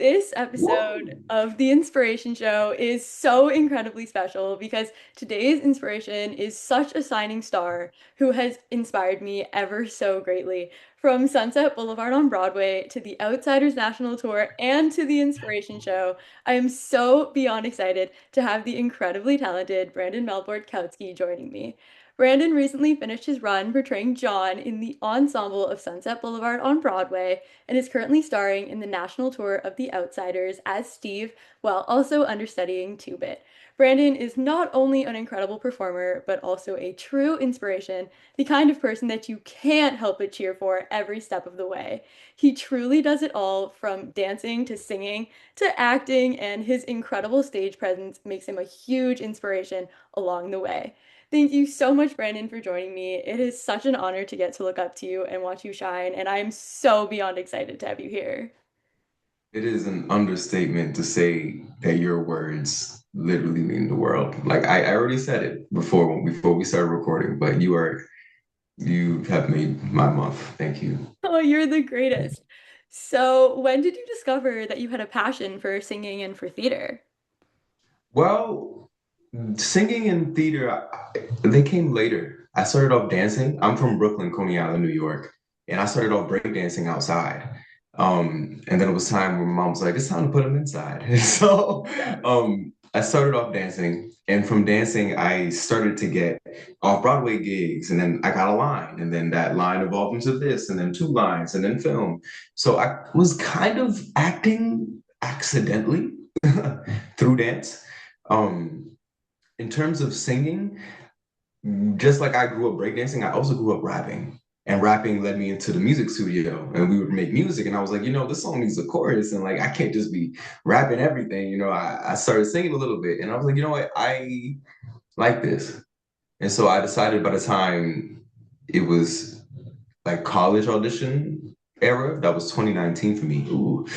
This episode Woo! of The Inspiration Show is so incredibly special because today's inspiration is such a shining star who has inspired me ever so greatly. From Sunset Boulevard on Broadway to the Outsiders National Tour and to The Inspiration Show, I am so beyond excited to have the incredibly talented Brandon Mel Borkowsky joining me. Brandon recently finished his run portraying John in the ensemble of Sunset Boulevard on Broadway and is currently starring in the national tour of The Outsiders as Steve while also understudying two-bit. Brandon is not only an incredible performer, but also a true inspiration, the kind of person that you can't help but cheer for every step of the way. He truly does it all from dancing to singing to acting, and his incredible stage presence makes him a huge inspiration along the way. Thank you so much, Brandon, for joining me. It is such an honor to get to look up to you and watch you shine, and I am so beyond excited to have you here. It is an understatement to say that your words literally mean the world. Like I already said it before we started recording, but you have made my month. Thank you. Oh, you're the greatest. So, when did you discover that you had a passion for singing and for theater? Well, singing and theater, they came later. I started off dancing. I'm from Brooklyn, Coney Island, New York, and I started off breakdancing outside. And then it was time where my mom was like, "It's time to put them inside." And so, Yes. I started off dancing, and from dancing, I started to get off-Broadway gigs, and then I got a line, and then that line evolved into this, and then two lines, and then film. So I was kind of acting accidentally through dance. Um, in terms of singing, just like I grew up breakdancing, I also grew up rapping. And rapping led me into the music studio and we would make music. And I was like, this song needs a chorus. And like, I can't just be rapping everything. I started singing a little bit and I was like, you know what? I like this. And so I decided by the time it was like college audition era, that was 2019 for me. Ooh.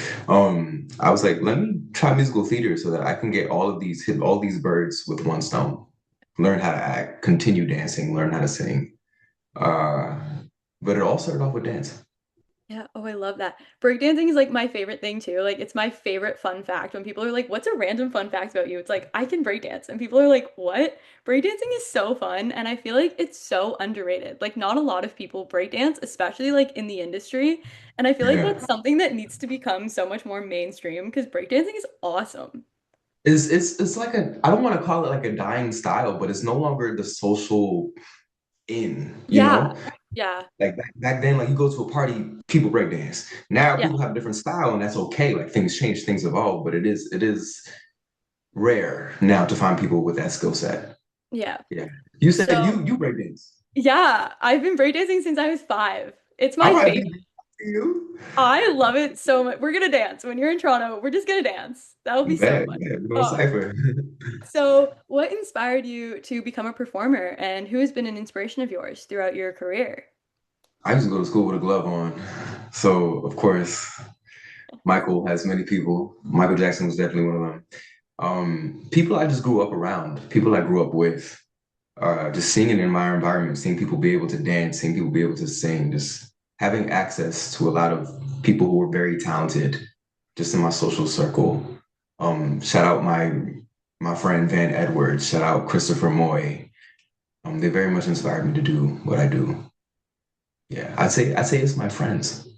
I was like, let me try musical theater so that I can get hit all these birds with one stone. Learn how to act, continue dancing, learn how to sing. Uh, but it all started off with dance. Yeah, oh, I love that. Breakdancing is like my favorite thing too. Like, it's my favorite fun fact when people are like, "What's a random fun fact about you?" It's like, I can breakdance. And people are like, "What?" Breakdancing is so fun, and I feel like it's so underrated. Like, not a lot of people breakdance, especially like in the industry. And I feel like Yeah. that's something that needs to become so much more mainstream because breakdancing is awesome. It's like I don't want to call it like a dying style, but it's no longer the social Yeah. Yeah. Like back then, like you go to a party, people break dance. Now Yeah. people have a different style, and that's okay. Like things change, things evolve, but it is rare now to find people with that skill set. Yeah. Yeah. You said So, you break dance. yeah, I've been breakdancing since I was 5. It's All my right, favorite. baby. You. I love it so much. We're gonna dance. When you're in Toronto, we're just gonna dance. That'll be so Bet, fun. bet. We're gonna Oh, cipher. so what inspired you to become a performer and who has been an inspiration of yours throughout your career? I used to go to school with a glove on. So of course, Michael has many people. Michael Jackson was definitely one of them. People I just grew up around, people I grew up with, just seeing it in my environment, seeing people be able to dance, seeing people be able to sing, just having access to a lot of people who were very talented just in my social circle. Shout out my friend Van Edwards, shout out Christopher Moy. They very much inspired me to do what I do. Yeah, I'd say it's my friends.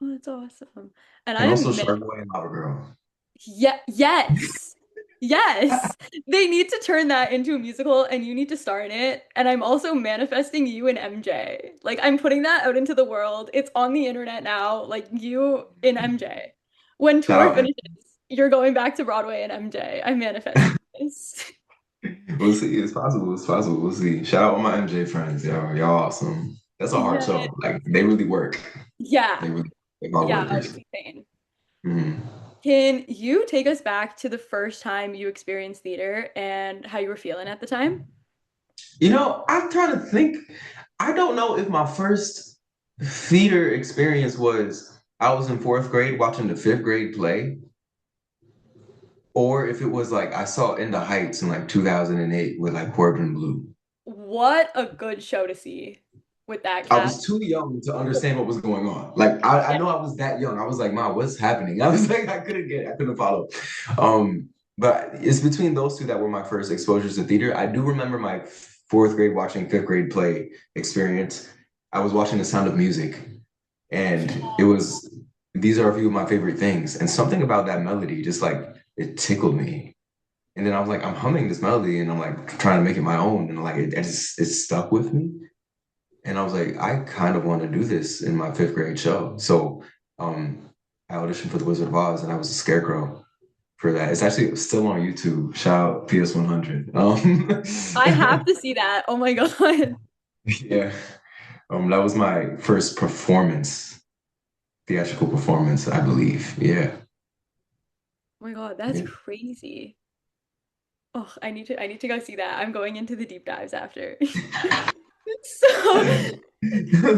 Oh, that's awesome. And I And am also Sharkboy and Lava Girl. yeah, yes. Yes. They need to turn that into a musical and you need to star in it. And I'm also manifesting you and MJ. Like, I'm putting that out into the world. It's on the internet now. Like, you in MJ. When Shout tour out, finishes, you're going back to Broadway and MJ. I'm manifesting this. we'll see. It's possible. It's possible. We'll see. Shout out all my MJ friends. Y'all awesome. That's a hard Yeah. show. Like they really work. Yeah. They really they hard Yeah. Oh, workers. it's insane. Mhm. Can you take us back to the first time you experienced theater and how you were feeling at the time? I'm trying to think. I don't know if my first theater experience was I was in fourth grade watching the fifth grade play, or if it was like I saw In the Heights in like 2008 with like Corbin Blue. What a good show to see with that I cast. was too young to understand what was going on. Like I Yeah. know I was that young. I was like, "Ma, what's happening?" I was like, I couldn't follow. But it's between those two that were my first exposures to theater. I do remember my fourth grade watching fifth grade play experience. I was watching The Sound of Music, and it was these are a few of my favorite things. And something about that melody just like it tickled me. And then I was like, I'm humming this melody, and I'm like trying to make it my own, and like it stuck with me. And I was like, I kind of want to do this in my fifth grade show. So um, I auditioned for The Wizard of Oz and I was a scarecrow for that. It's actually still on YouTube. Shout out PS100. I have to see that. Oh my God. Yeah. That was my first performance, theatrical performance, I believe. Yeah. Oh my God, that's Yeah. crazy. Oh, I need to go see that. I'm going into the deep dives after. So,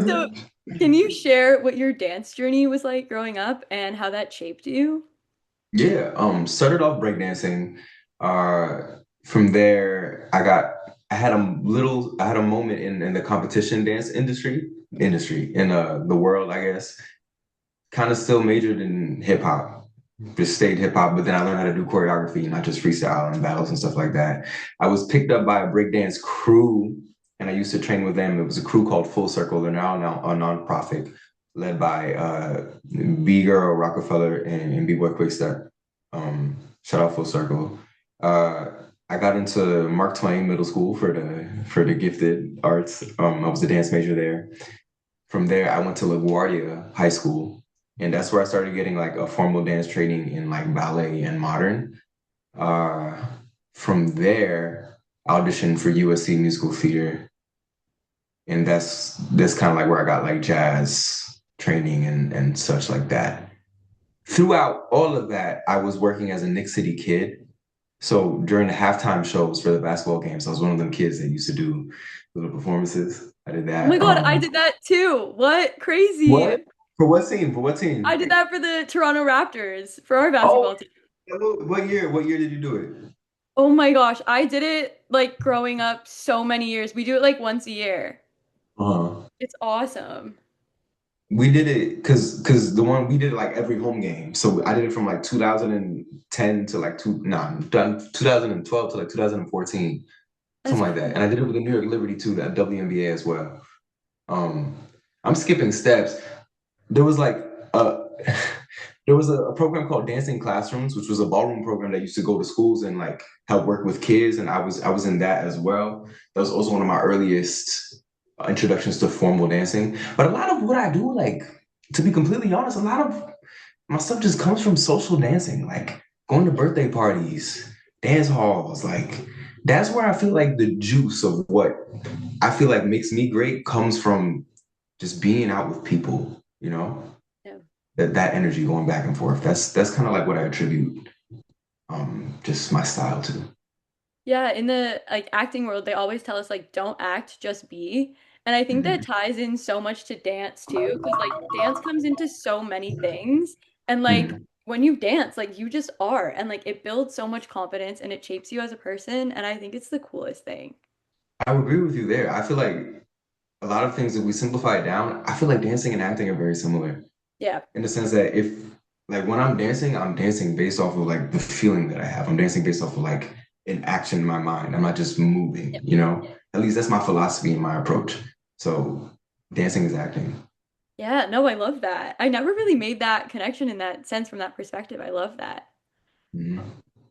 so can you share what your dance journey was like growing up and how that shaped you? Yeah, started off breakdancing. From there, I had a moment in the competition dance industry in the world, I guess. Kind of still majored in hip hop, just stayed hip hop, but then I learned how to do choreography, not just freestyle and battles and stuff like that. I was picked up by a breakdance crew, and I used to train with them. It was a crew called Full Circle. They're now a nonprofit led by B Girl Rockefeller and B Boy Quickstep. Shout out Full Circle. Uh, I got into Mark Twain Middle School for the gifted arts. I was a dance major there. From there, I went to LaGuardia High School, and that's where I started getting like a formal dance training in like ballet and modern. Uh, from there, I auditioned for USC Musical Theater, and that's kind of like where I got like jazz training and such like that. Throughout all of that, I was working as a Nick City kid. So during the halftime shows for the basketball games, I was one of them kids that used to do little performances. I did Oh my that. God, I did that too. What? Crazy. What? For what scene? For what I team? did that for the Toronto Raptors for our Oh, basketball team. what year? What year did you do it? Oh my gosh, I did it like growing up so many years. We do it like once a year. Uh-huh. It's awesome. We did it because the one we did it like every home game. So I did it from like 2010 to like done 2012 to like 2014, That's something like that. And cool. I did it with the New York Liberty too, that WNBA as well. Um, I'm skipping steps. There was like a there was a program called Dancing Classrooms, which was a ballroom program that used to go to schools and like help work with kids, and I was in that as well. That was also one of my earliest introductions to formal dancing. But a lot of what I do, like to be completely honest, a lot of my stuff just comes from social dancing, like going to birthday parties, dance halls, like that's where I feel like the juice of what I feel like makes me great comes from just being out with people, you know, Yeah. that energy going back and forth. That's kind of like what I attribute just my style to. Yeah, in the like acting world, they always tell us like don't act, just be. And I think that Mhm. ties in so much to dance too, because like dance comes into so many things. And like Mhm. when you dance, like you just are. And like it builds so much confidence and it shapes you as a person. And I think it's the coolest thing. I would agree with you there. I feel like a lot of things that we simplify it down, I feel like dancing and acting are very similar Yeah. in the sense that if like when I'm dancing based off of like the feeling that I have. I'm dancing based off of like an action in my mind. I'm not just moving, Yeah. you know? At least that's my philosophy and my approach. So dancing is acting. Yeah, no, I love that. I never really made that connection in that sense from that perspective. I love that. Mhm.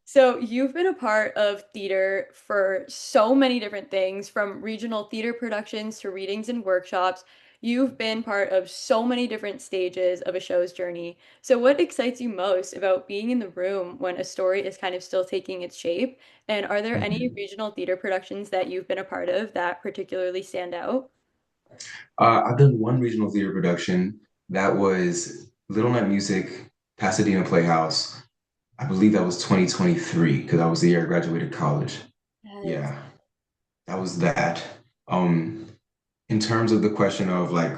So you've been a part of theater for so many different things, from regional theater productions to readings and workshops. You've been part of so many different stages of a show's journey. So what excites you most about being in the room when a story is kind of still taking its shape? And are there any Mhm. regional theater productions that you've been a part of that particularly stand out? I've done one regional theater production that was Little Night Music, Pasadena Playhouse. I believe that was 2023 because that was the year I graduated college. Yes. Yeah, that was that. Um, in terms of the question of like,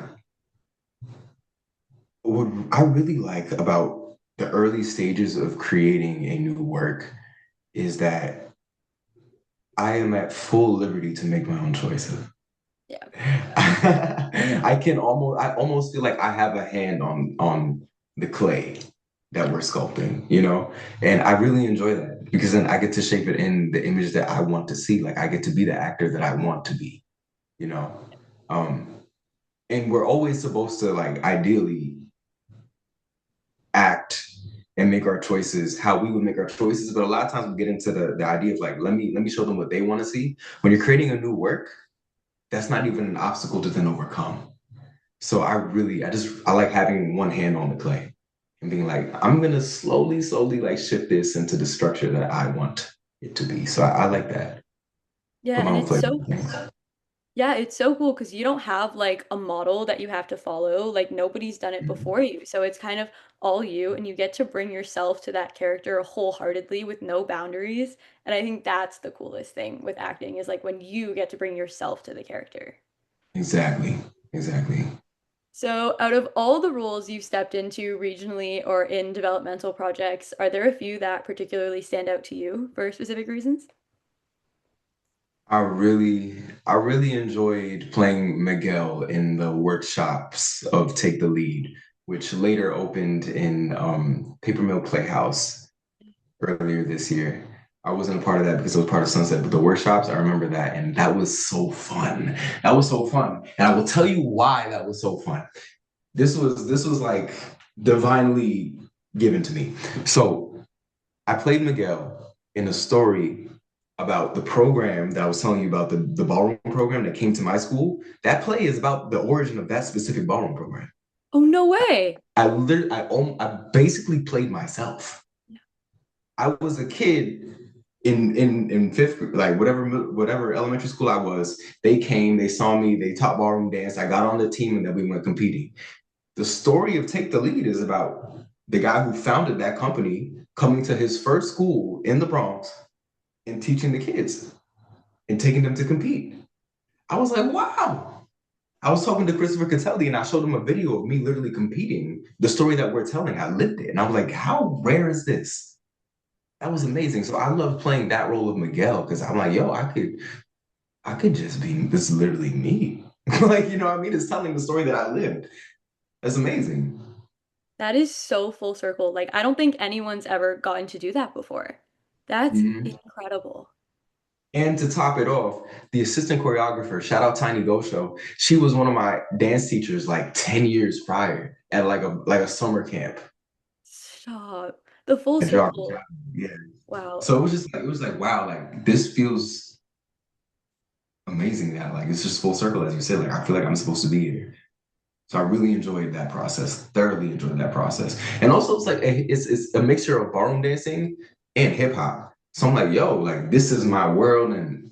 what I really like about the early stages of creating a new work is that I am at full liberty to make my own choices. Yeah. I almost feel like I have a hand on the clay that Yeah. we're sculpting, you know? And I really enjoy that because then I get to shape it in the image that I want to see. Like I get to be the actor that I want to be, you know? Um, and we're always supposed to like ideally act and make our choices how we would make our choices. But a lot of times we get into the idea of like, let me show them what they want to see. When you're creating a new work, that's not even an obstacle to then overcome. So I like having one hand on the clay and being like, I'm gonna slowly like shift this into the structure that I want it to be. So I like that. Yeah, Put my and own it's flavor so on things. yeah, it's so cool because you don't have like a model that you have to follow. Like nobody's done it before you. So it's kind of all you, and you get to bring yourself to that character wholeheartedly with no boundaries. And I think that's the coolest thing with acting is like when you get to bring yourself to the character. Exactly. Exactly. So, out of all the roles you've stepped into regionally or in developmental projects, are there a few that particularly stand out to you for specific reasons? I really enjoyed playing Miguel in the workshops of Take the Lead, which later opened in Paper Mill Playhouse earlier this year. I wasn't a part of that because it was part of Sunset, but the workshops, I remember that, and that was so fun. That was so fun, and I will tell you why that was so fun. This was like divinely given to me. So I played Miguel in a story about the program that I was telling you about, the ballroom program that came to my school. That play is about the origin of that specific ballroom program. Oh, no way. I basically played myself. I was a kid in fifth, like whatever elementary school I was. They came, they saw me, they taught ballroom dance. I got on the team, and then we went competing. The story of Take the Lead is about the guy who founded that company coming to his first school in the Bronx and teaching the kids and taking them to compete. I was like, wow. I was talking to Christopher Catelli and I showed him a video of me literally competing. The story that we're telling, I lived it. And I was like, how rare is this? That was amazing. So I love playing that role of Miguel because I'm like, yo, I could just be this is literally me. Like, you know what I mean? It's telling the story that I lived. That's amazing. That is so full circle. Like, I don't think anyone's ever gotten to do that before. That's Mhm. incredible. And to top it off, the assistant choreographer, shout out Tiny Gosho, she was one of my dance teachers like 10 years prior at like a summer camp Stop. The full at Georgia. circle. Yeah. Wow. So it was like, wow, like this feels amazing now. Like it's just full circle, as you said. Like I feel like I'm supposed to be here. So I really enjoyed that process, thoroughly enjoyed that process. And also it's like it's a mixture of ballroom dancing and hip hop. So I'm like, yo, like this is my world and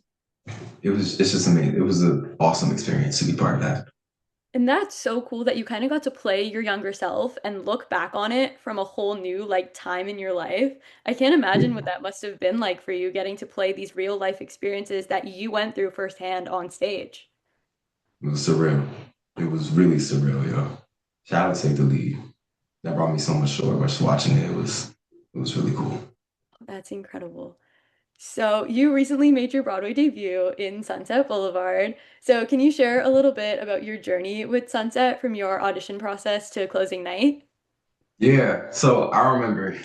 it's just amazing. It was an awesome experience to be part of that. And that's so cool that you kind of got to play your younger self and look back on it from a whole new like time in your life. I can't imagine what It that must have been like for you getting to play these real life experiences that you went through firsthand on stage. was surreal. It was really surreal, yo. Shout out to Take the Lead. That brought me so much joy. Just watching it, it was really cool. That's incredible. So, you recently made your Broadway debut in Sunset Boulevard. So, can you share a little bit about your journey with Sunset from your audition process to closing night? Yeah. So I remember,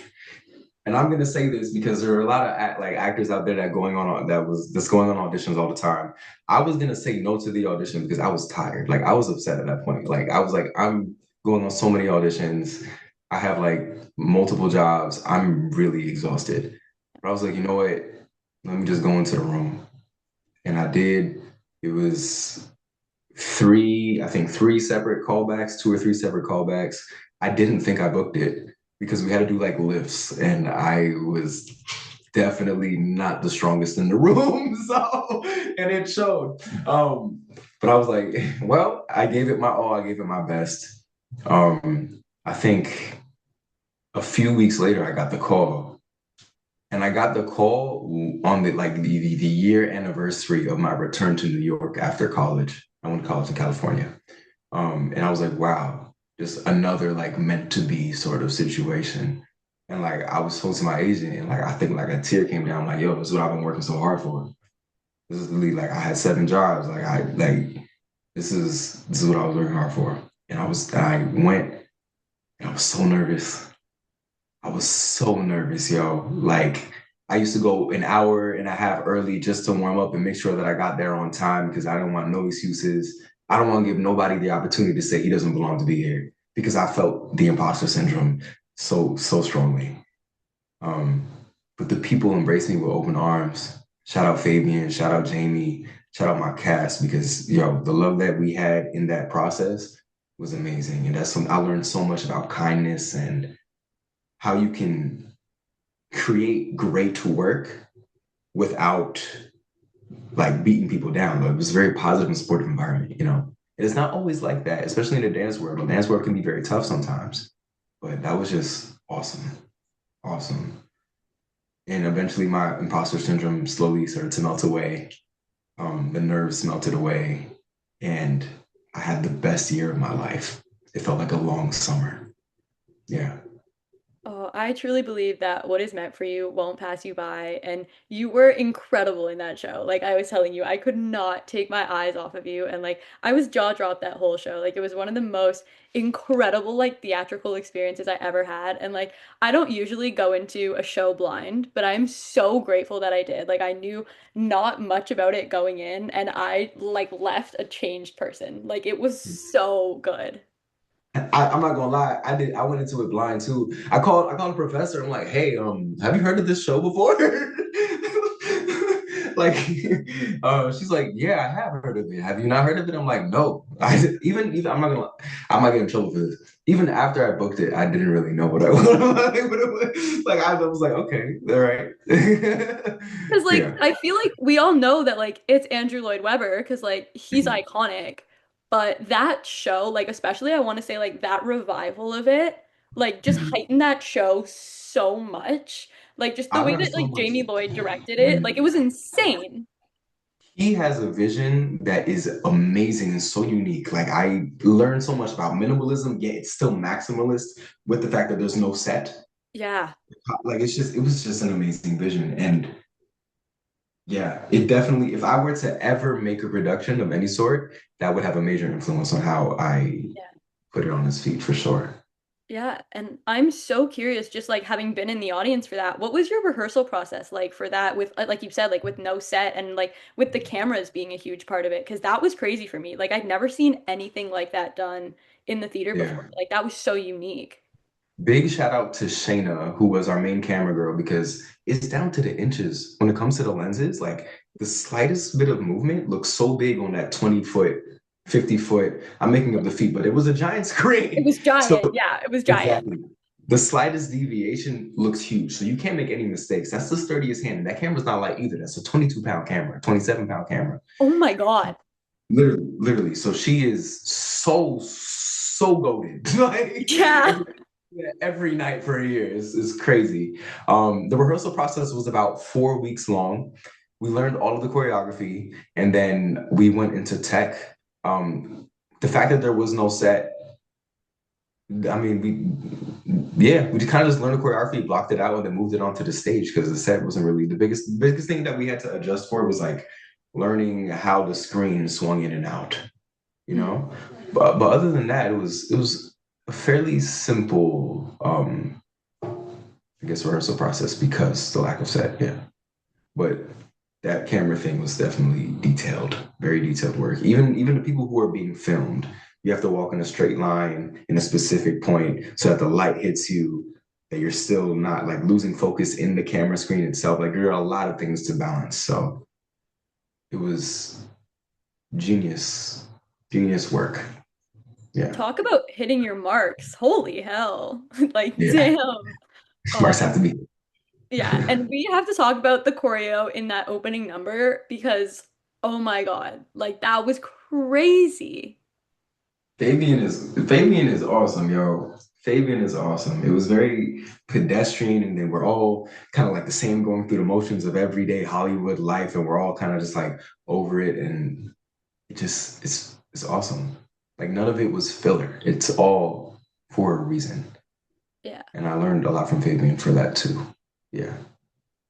and I'm gonna say this because there are a lot of like actors out there that's going on auditions all the time. I was gonna say no to the audition because I was tired. Like I was upset at that point. Like I was like, I'm going on so many auditions. I have like multiple jobs. I'm really exhausted. But I was like, you know what? Let me just go into the room. And I did. It was I think three separate callbacks, two or three separate callbacks. I didn't think I booked it because we had to do like lifts, and I was definitely not the strongest in the room. So, and it showed. But I was like, well, I gave it my all. I gave it my best. I think a few weeks later, I got the call, and I got the call on the year anniversary of my return to New York after college. I went to college in California. And I was like, wow, just another like meant to be sort of situation. And like I was told to my agent, and like I think like a tear came down, like, yo, this is what I've been working so hard for. This is literally like I had seven jobs. Like I like this is what I was working hard for. And I went and I was so nervous. I was so nervous, yo. Like I used to go an hour and a half early just to warm up and make sure that I got there on time because I don't want no excuses. I don't want to give nobody the opportunity to say he doesn't belong to be here because I felt the imposter syndrome so strongly. Um, but the people embraced me with open arms. Shout out Fabian, shout out Jamie, shout out my cast because yo, the love that we had in that process was amazing. And I learned so much about kindness and how you can create great work without like beating people down. Like, it was a very positive and supportive environment, you know. And it's not always like that, especially in the dance world. The dance world can be very tough sometimes. But that was just awesome. Awesome. And eventually my imposter syndrome slowly started to melt away. The nerves melted away. And I had the best year of my life. It felt like a long summer. Yeah. Oh, I truly believe that what is meant for you won't pass you by, and you were incredible in that show. Like I was telling you, I could not take my eyes off of you, and like I was jaw dropped that whole show. Like it was one of the most incredible like theatrical experiences I ever had, and like I don't usually go into a show blind, but I'm so grateful that I did. Like I knew not much about it going in, and I like left a changed person. Like it was so good. I'm not gonna lie, I went into it blind too. I called a professor. I'm like, hey, have you heard of this show before? Like, she's like, yeah, I have heard of it. Have you not heard of it? I'm like, no. Even I might get in trouble for this. Even after I booked it, I didn't really know what I what it was. Like I was like, okay, all right. Because like Yeah. I feel like we all know that like it's Andrew Lloyd Webber because like he's iconic, but that show like especially I want to say like that revival of it like just Mhm. heightened that show so much. Like just the I way learned that so like much Jamie Lloyd directed it, like it when was insane. he has a vision that is amazing and so unique. Like I learned so much about minimalism, yet it's still maximalist with the fact that there's no set. Yeah. Like it was just an amazing vision. And yeah, it definitely, if I were to ever make a production of any sort, that would have a major influence on how I put it on its feet for sure. Yeah, and I'm so curious, just like having been in the audience for that, what was your rehearsal process like for that with like you said, like with no set and like with the cameras being a huge part of it? Because that was crazy for me. Like I'd never seen anything like that done in the theater before. Yeah. Like that was so unique. Big shout out to Shayna, who was our main camera girl, because it's down to the inches when it comes to the lenses. Like the slightest bit of movement looks so big on that 20 foot, 50 foot. I'm making up the feet, but it was a giant It screen. was So giant. Yeah, it was giant. exactly. The slightest deviation looks huge. So you can't make any mistakes. That's the sturdiest hand. And that camera's not light either. That's a 22-pound camera, 27-pound camera. Oh my God. Literally, literally. So she is so goaded. Like Yeah. every night for a year is crazy. The rehearsal process was about 4 weeks long. We learned all of the choreography, and then we went into tech. The fact that there was no set, I mean, we just kind of just learned the choreography, blocked it out, and then moved it onto the stage because the set wasn't really the biggest thing that we had to adjust for was like learning how the screen swung in and out, you Mm. know. But other than that, it was a fairly simple I guess rehearsal process because the lack of set, yeah. But that camera thing was definitely detailed, very detailed work. Even the people who are being filmed, you have to walk in a straight line in a specific point so that the light hits you, that you're still not like losing focus in the camera screen itself. Like there are a lot of things to balance. So it was genius, genius work. Yeah. Talk about hitting your marks. Holy hell. Like, Yeah. damn. Marks Oh, have to be. yeah, and we have to talk about the choreo in that opening number because, oh my God, like that was crazy. Fabian is awesome, yo. Fabian is awesome. It was very pedestrian, and then we're all kind of like the same, going through the motions of everyday Hollywood life, and we're all kind of just like over it, and it's awesome. Like none of it was filler. It's all for a reason, Yeah. and I learned a lot from Fabian for that too. Yeah.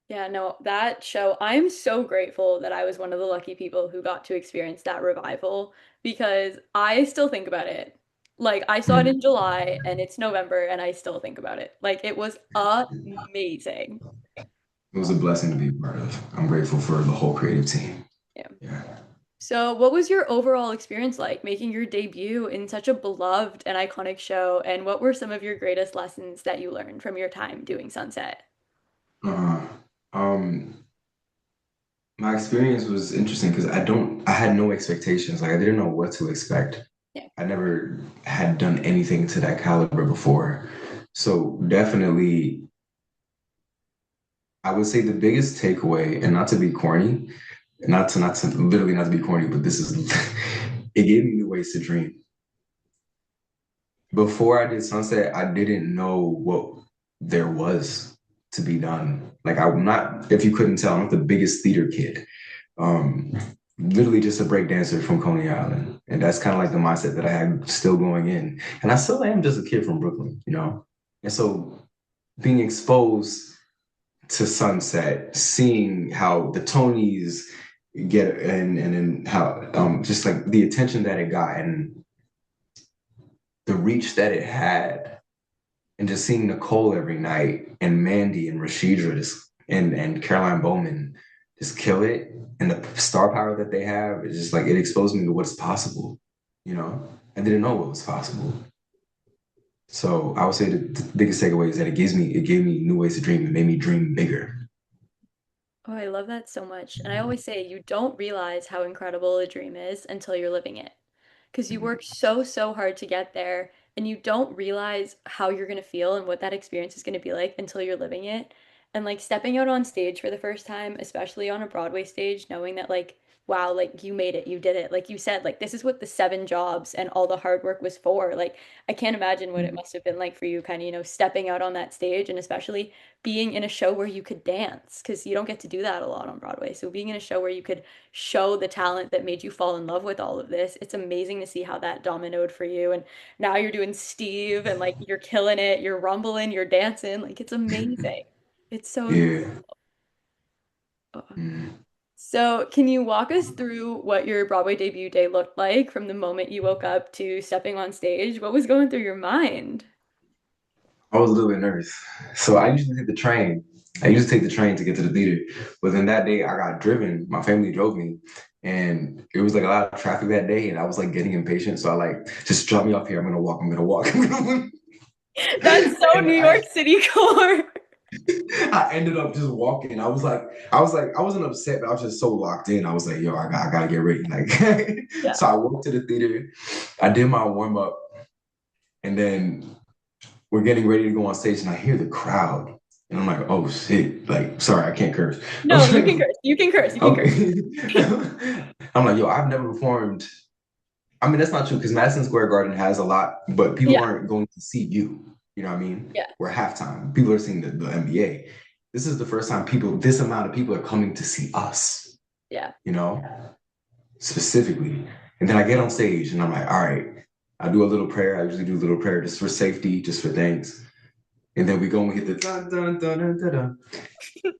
Yeah, no, that show, I'm so grateful that I was one of the lucky people who got to experience that revival because I still think about it. Like, I saw it Mm. in July and it's November and I still think about it. Like, it was amazing. It was a blessing to be a part of. I'm grateful for the whole creative team. Yeah. Yeah. So, what was your overall experience like making your debut in such a beloved and iconic show? And what were some of your greatest lessons that you learned from your time doing Sunset? Uh, um, my experience was interesting because I had no expectations. Like I didn't know what to expect. Yeah. I never had done anything to that caliber before. So definitely, I would say the biggest takeaway, and not to be corny, not to literally not to be corny, but this is it gave me new ways to dream. Before I did Sunset, I didn't know what there was to be done. Like I'm not, if you couldn't tell, I'm not the biggest theater kid. Um, Literally just a break dancer from Coney Island. And that's kind of like the mindset that I had still going in. And I still am just a kid from Brooklyn, you know? And so being exposed to Sunset, seeing how the Tonys get and then how just like the attention that it got and the reach that it had, and just seeing Nicole every night and Mandy and Rashidra just and Caroline Bowman just kill it, and the star power that they have is just like it exposed me to what's possible. You know, I didn't know what was possible. So I would say the biggest takeaway is that it gave me new ways to dream. It made me dream bigger. Oh, I love that so much. And I always say you don't realize how incredible a dream is until you're living it. Because you work so, so hard to get there, and you don't realize how you're going to feel and what that experience is going to be like until you're living it. And like stepping out on stage for the first time, especially on a Broadway stage, knowing that like, wow, like you made it, you did it. Like you said, like this is what the 7 jobs and all the hard work was for. Like I can't imagine what it must have been like for you kind of, stepping out on that stage and especially being in a show where you could dance because you don't get to do that a lot on Broadway. So being in a show where you could show the talent that made you fall in love with all of this, it's amazing to see how that dominoed for you. And now you're doing Steve and like you're killing it, you're rumbling, you're dancing. Like it's amazing. It's so Yeah. incredible. Mm. So, can you walk us through what your Broadway debut day looked like from the moment you woke up to stepping on stage? What was going through your mind? I was a little bit nervous. So I usually take the train. I usually take the train to get to the theater. But then that day I got driven. My family drove me. And it was like a lot of traffic that day. And I was like getting impatient. So I like, just drop me off here. I'm gonna walk. I'm gonna walk. That's so And New York City core. I ended up just walking. I wasn't upset, but I was just so locked in. I was like, yo, I gotta get ready. Like, Yeah. so I walked to the theater. I did my warm up, and then we're getting ready to go on stage, and I hear the crowd, and I'm like, oh shit! Like, sorry, I can't curse. I No, was you like, can curse. You can curse. You can curse. okay. I'm like, yo, I've never performed. I mean, that's not true because Madison Square Garden has a lot, but people Yeah. aren't going to see you. You know what I mean? Yeah. We're halftime. People are seeing the NBA. This is the first time this amount of people are coming to see us, Yeah. you know, specifically. And then I get on stage and I'm like, all right, I do a little prayer. I usually do a little prayer just for safety, just for thanks. And then we go and we hit the dun, dun, dun, dun, dun, dun.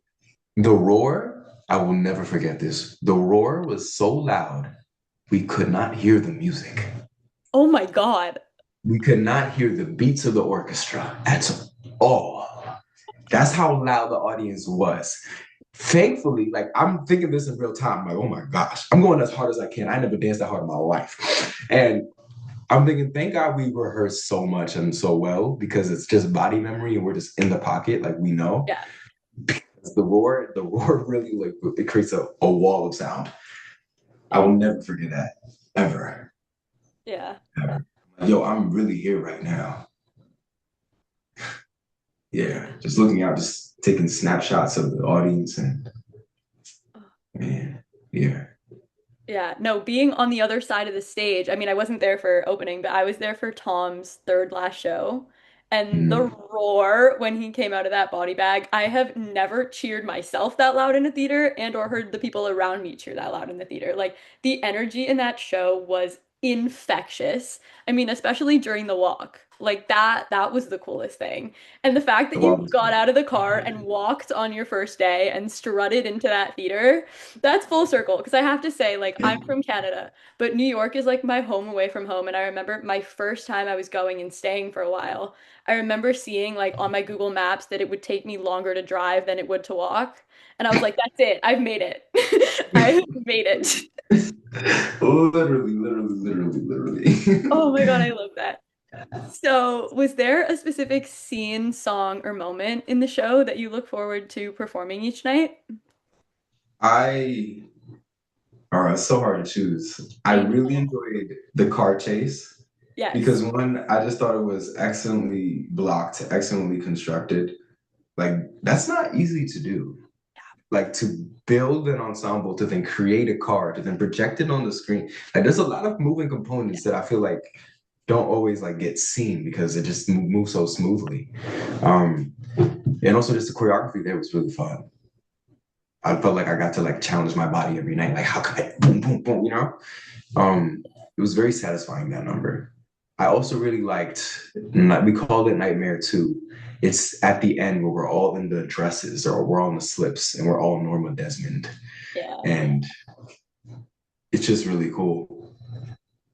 The roar, I will never forget this. The roar was so loud, we could not hear the music. Oh my God. We could not hear the beats of the orchestra at all. That's how loud the audience was. Thankfully, like I'm thinking this in real time, like, oh my gosh, I'm going as hard as I can. I never danced that hard in my life. And I'm thinking, thank God we rehearsed so much and so well because it's just body memory and we're just in the pocket, like we know. Yeah. The roar really like it creates a wall of sound. I Yeah. will never forget that. Ever. Yeah. Ever. Yo, I'm really here right now. Yeah. Yeah, just looking out, just taking snapshots of the audience, and man, yeah. Yeah, no, being on the other side of the stage, I mean, I wasn't there for opening, but I was there for Tom's third last show. And the Mm. roar when he came out of that body bag, I have never cheered myself that loud in a theater and or heard the people around me cheer that loud in the theater. Like the energy in that show was infectious. I mean, especially during the walk. Like that was the coolest thing. And the fact that you Well, got out of the car and walked on your first day and strutted into that theater, that's full circle. Because I have to say, like, I'm from Canada, but New York is like my home away from home. And I remember my first time I was going and staying for a while. I remember seeing like on my Google Maps that it would take me longer to drive than it would to walk. And I was like, that's it. I've made it. I made it. literally. Oh my God, I love that. So, was there a specific scene, song, or moment in the show that you look forward to performing each night? I, all right, it's so hard to choose. I I really know. enjoyed the car chase because Yes. one, I just thought it was excellently blocked, excellently constructed. Like, that's not easy to do. Like to build an ensemble, to then create a car, to then project it on the screen. Like there's a lot of moving components that I feel like don't always like get seen because it just moves so smoothly. Um, and also just the choreography there was really fun. I felt like I got to like challenge my body every night. Like, how can I boom, boom, boom, you know? It was very satisfying that number. I also really liked, we called it Nightmare 2. It's at the end where we're all in the dresses or we're all in the slips and we're all Norma Desmond. Yeah. And it's just really cool.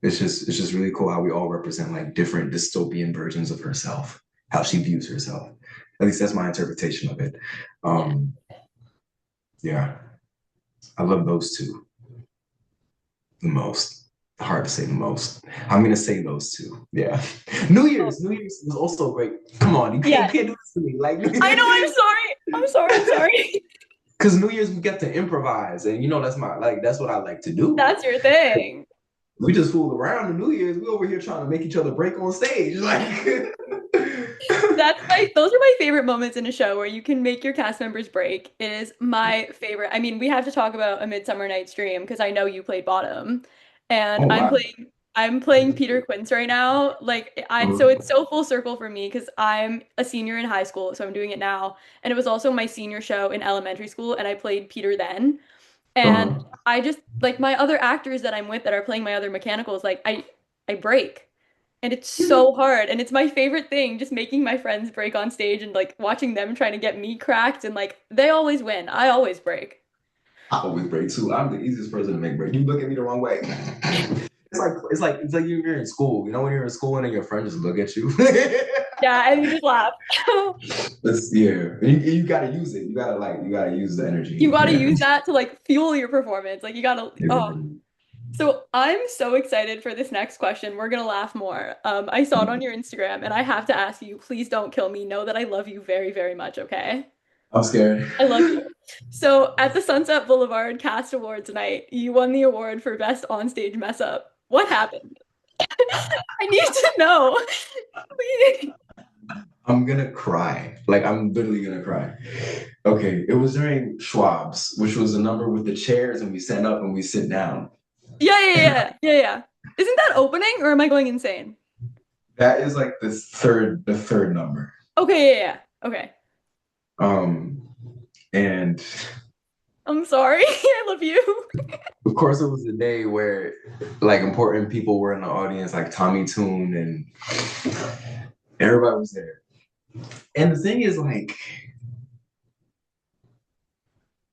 It's just really cool how we all represent like different dystopian versions of herself, how she views herself. At least that's my interpretation of it. Yeah. Um, yeah, I love those two the most. Hard to say the most. I'm gonna say those two. Yeah. Oh, New Year's was also great. Come on, you yes. can't do this to me. Like I know, I'm sorry. I'm sorry. I'm sorry. because New Year's we get to improvise, and you know that's my like that's what I like to do. That's your thing. We just fooled around in New Year's. We over here trying to make each other break on stage. Like Those are my favorite moments in a show where you can make your cast members break. It is my favorite. I mean, we have to talk about A Midsummer Night's Dream because I know you played Bottom. And oh wow. I'm playing Peter Quince right now. Like so it's so full circle for me because I'm a senior in high school, so I'm doing it now. And it was also my senior show in elementary school, and I played Peter then. And Uh-huh. I just like my other actors that I'm with that are playing my other mechanicals, like I break. And it's so hard. And it's my favorite thing, just making my friends break on stage and like watching them trying to get me cracked and like they always win. I always break. I always break too. I'm the easiest person to make break. You look at me the wrong way. It's like you're in school. You know when you're in school and then your friends just look at you. Yeah, and you just laugh. Yeah. You gotta use it. You gotta use the You energy. got to Yeah. use that to like fuel your performance. Like you got to oh. So I'm so excited for this next question. We're gonna laugh more. I saw it on your Instagram and I have to ask you, please don't kill me. Know that I love you very, very much, okay? I'm scared. I love you. So at the Sunset Boulevard Cast Awards night, you won the award for Best Onstage Mess Up. What happened? I need to know. Please. I'm gonna cry. Like I'm literally gonna cry. Okay, it was during Schwab's, which was a number with the chairs, and we stand up and we sit down. Yeah. Isn't that opening or am I going insane? That is like the third number. Okay, yeah. Okay. Um, and I'm sorry. I love you. of course, it was a day where like important people were in the audience, like Tommy Tune, and everybody was there. And the thing is, like,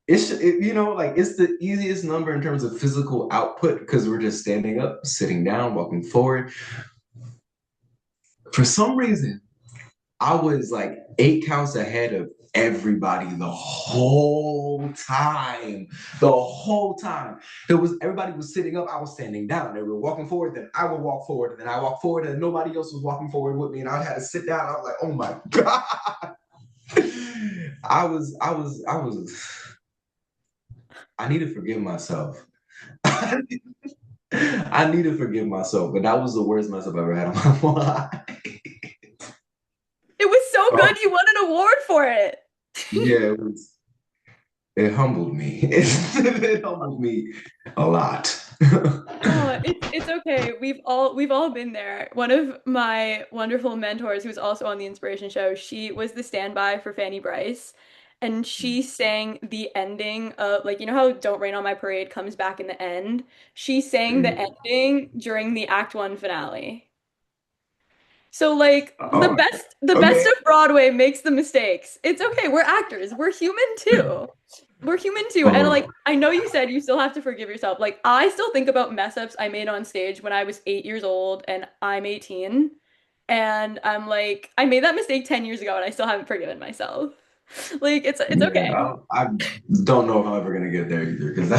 like it's the easiest number in terms of physical output because we're just standing up, sitting down, walking forward. For some reason, I was like 8 counts ahead of everybody the whole time. The whole time. There was everybody was sitting up, I was standing down. They were walking forward, then I would walk forward, and then I walk forward, and nobody else was walking forward with me, and I had to sit down. I was like, oh my God. I need to forgive myself. I need to forgive myself, but that was the worst mess I've ever had in my life. It was so Oh, good. You won an award for it. yeah, it humbled me. It humbled me a lot. Oh, it's okay. We've all been there. One of my wonderful mentors, who's also on the Inspiration Show, she was the standby for Fanny Bryce, and she sang the ending of like you know how "Don't Rain on My Parade" comes back in the end. She sang the ending during the Act One finale. So like Oh, the best okay. of Broadway makes the mistakes. It's okay. We're actors. We're human too. We're human too. And like Um, I know you said you still have to forgive yourself. Like I still think about mess ups I made on stage when I was 8 years old and I'm 18. And I'm like, I made that mistake 10 years ago and I still haven't forgiven myself. Like it's okay. yeah, I don't know if I'm ever gonna get there either because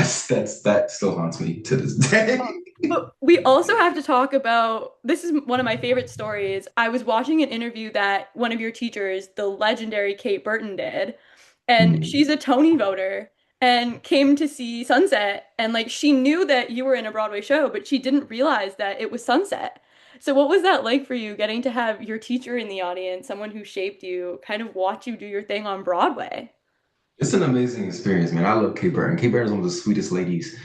that still haunts me to this day. But we also have to talk about this is one of my favorite stories. I was watching an interview that one of your teachers, the legendary Kate Burton, did, and Mm. she's a Tony voter and came to see Sunset and like she knew that you were in a Broadway show, but she didn't realize that it was Sunset. So what was that like for you getting to have your teacher in the audience, someone who shaped you, kind of watch you do your thing on Broadway? It's an amazing experience, man. I love Kate Burton. Kate Burton's one of the sweetest ladies.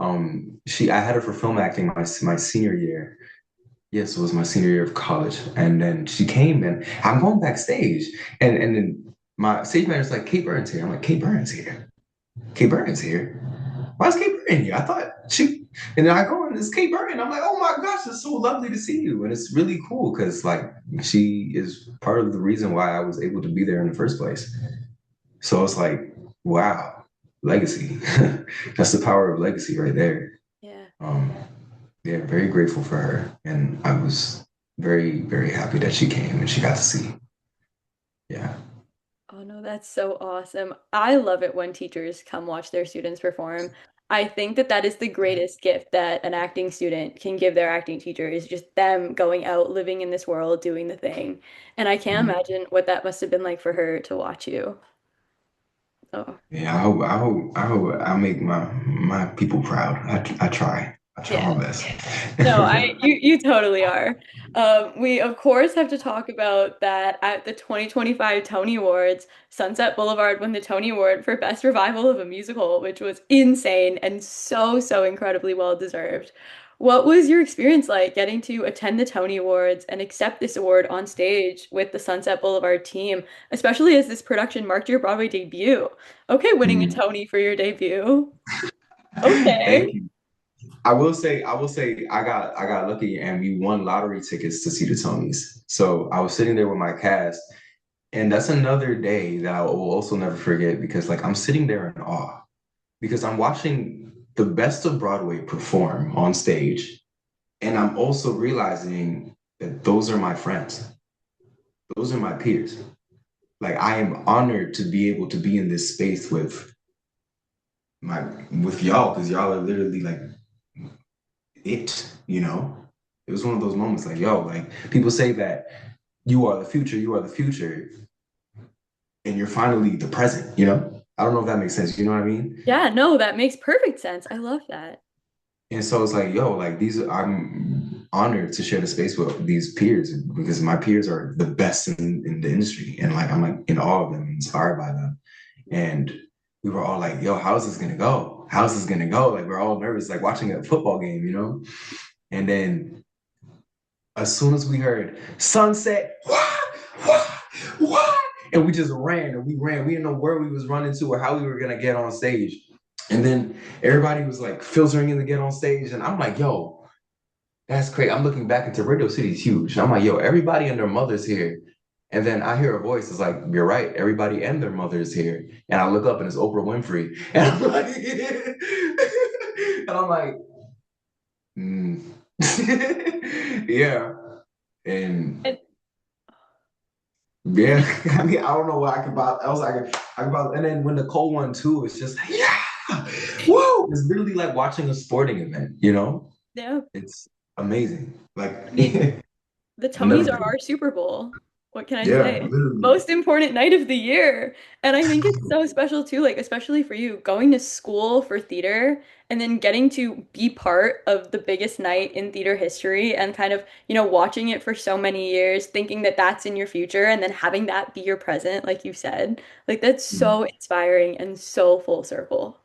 I had her for film acting my senior year. Yes, it was my senior year of college, and then she came, and I'm going backstage, and then my stage manager's like, Kate Burton's here. I'm like, Kate Burton's here. Kate Burton's here. Why is Kate Burton here? I thought she, and then I go and it's Kate Burton. I'm like, oh my gosh, it's so lovely to see you, and it's really cool because like she is part of the reason why I was able to be there in the first place. So it's like, wow, legacy. That's the power of legacy right there. Yeah. Um, yeah, very grateful for her. And I was very, very happy that she came and she got to see. Yeah. Oh no, that's so awesome. I love it when teachers come watch their students perform. I think that that is the greatest gift that an acting student can give their acting teacher is just them going out, living in this world, doing the thing. And I can't Mhm. imagine what that must have been like for her to watch you. Oh, Yeah, I make my people proud. I try. I try yeah. my best. No, you totally are. We of course have to talk about that at the 2025 Tony Awards, Sunset Boulevard won the Tony Award for Best Revival of a Musical, which was insane and so incredibly well deserved. What was your experience like getting to attend the Tony Awards and accept this award on stage with the Sunset Boulevard team, especially as this production marked your Broadway debut? Okay, winning a Mm. Tony for your debut. Okay. Thank you. I will say I got lucky and we won lottery tickets to see the Tonys. So I was sitting there with my cast, and that's another day that I will also never forget because like I'm sitting there in awe because I'm watching the best of Broadway perform on stage, and I'm also realizing that those are my friends. Those are my peers. Like I am honored to be able to be in this space my with y'all because y'all are literally like it, you know? It was one of those moments like, yo, like people say that you are the future, and you're finally the present, you know? I don't know if that makes sense. You know what I mean? Yeah, no, that makes perfect sense. I love that. And so it's like, yo, like I'm honored to share the space with these peers because my peers are the best in the industry. And like I'm like in awe of them, inspired by them. And we were all like, yo, how's this gonna go? How's this gonna go? Like we're all nervous, like watching a football game, you know? And then as soon as we heard sunset, wah, wah, wah, and we just ran and we ran. We didn't know where we was running to or how we were gonna get on stage. And then everybody was like filtering in to get on stage. And I'm like, yo, that's crazy. I'm looking back into Radio City's huge. I'm like, yo, everybody and their mother's here. And then I hear a voice. It's like, you're right. Everybody and their mother is here. And I look up and it's Oprah Winfrey. And I'm like, and I'm like, mm. Yeah. And And yeah, I mean, I don't know what I could about. I was like, I could about, and then when the cold one too, it's just like, yeah, whoa! It's literally like watching a sporting event. You know, yeah, it's amazing. Like, I mean, the I've never Tonys are been. our Super Bowl. What can I Yeah, say? literally. Most important night of the year. And I think it's so special too, like especially for you, going to school for theater and then getting to be part of the biggest night in theater history and kind of, watching it for so many years, thinking that that's in your future and then having that be your present, like you said. Like that's so Mm. inspiring and so full circle.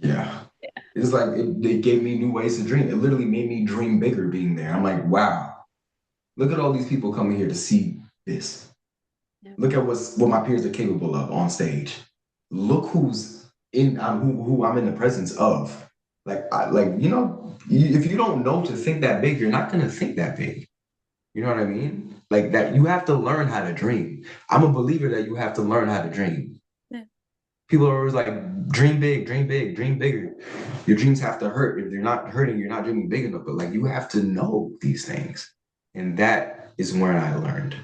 Yeah, it's like they gave me new ways to dream. It literally made me dream bigger being there. I'm like, wow, look at all these people coming here to see this. Yeah. Look at what my peers are capable of on stage. Look who's in who I'm in the presence of. Like if you don't know to think that big, you're not gonna think that big. You know what I mean? Like that, you have to learn how to dream. I'm a believer that you have to learn how to dream. Yeah. People are always like, dream big, dream big, dream bigger. Your dreams have to hurt. If they're not hurting, you're not dreaming big enough. But like, you have to know these things. And that is when I learned.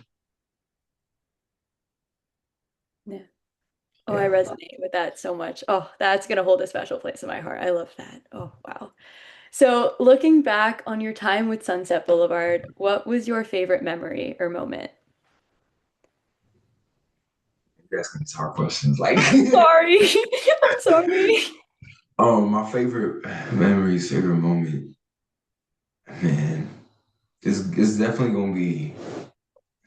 Yeah. Oh, I Yeah. resonate with that so much. Oh, that's gonna hold a special place in my heart. I love that. Oh, wow. So, looking back on your time with Sunset Boulevard, what was your favorite memory or moment? You're asking these hard questions. Like, Sorry. I'm sorry. my favorite memories, favorite moment, man, is definitely gonna be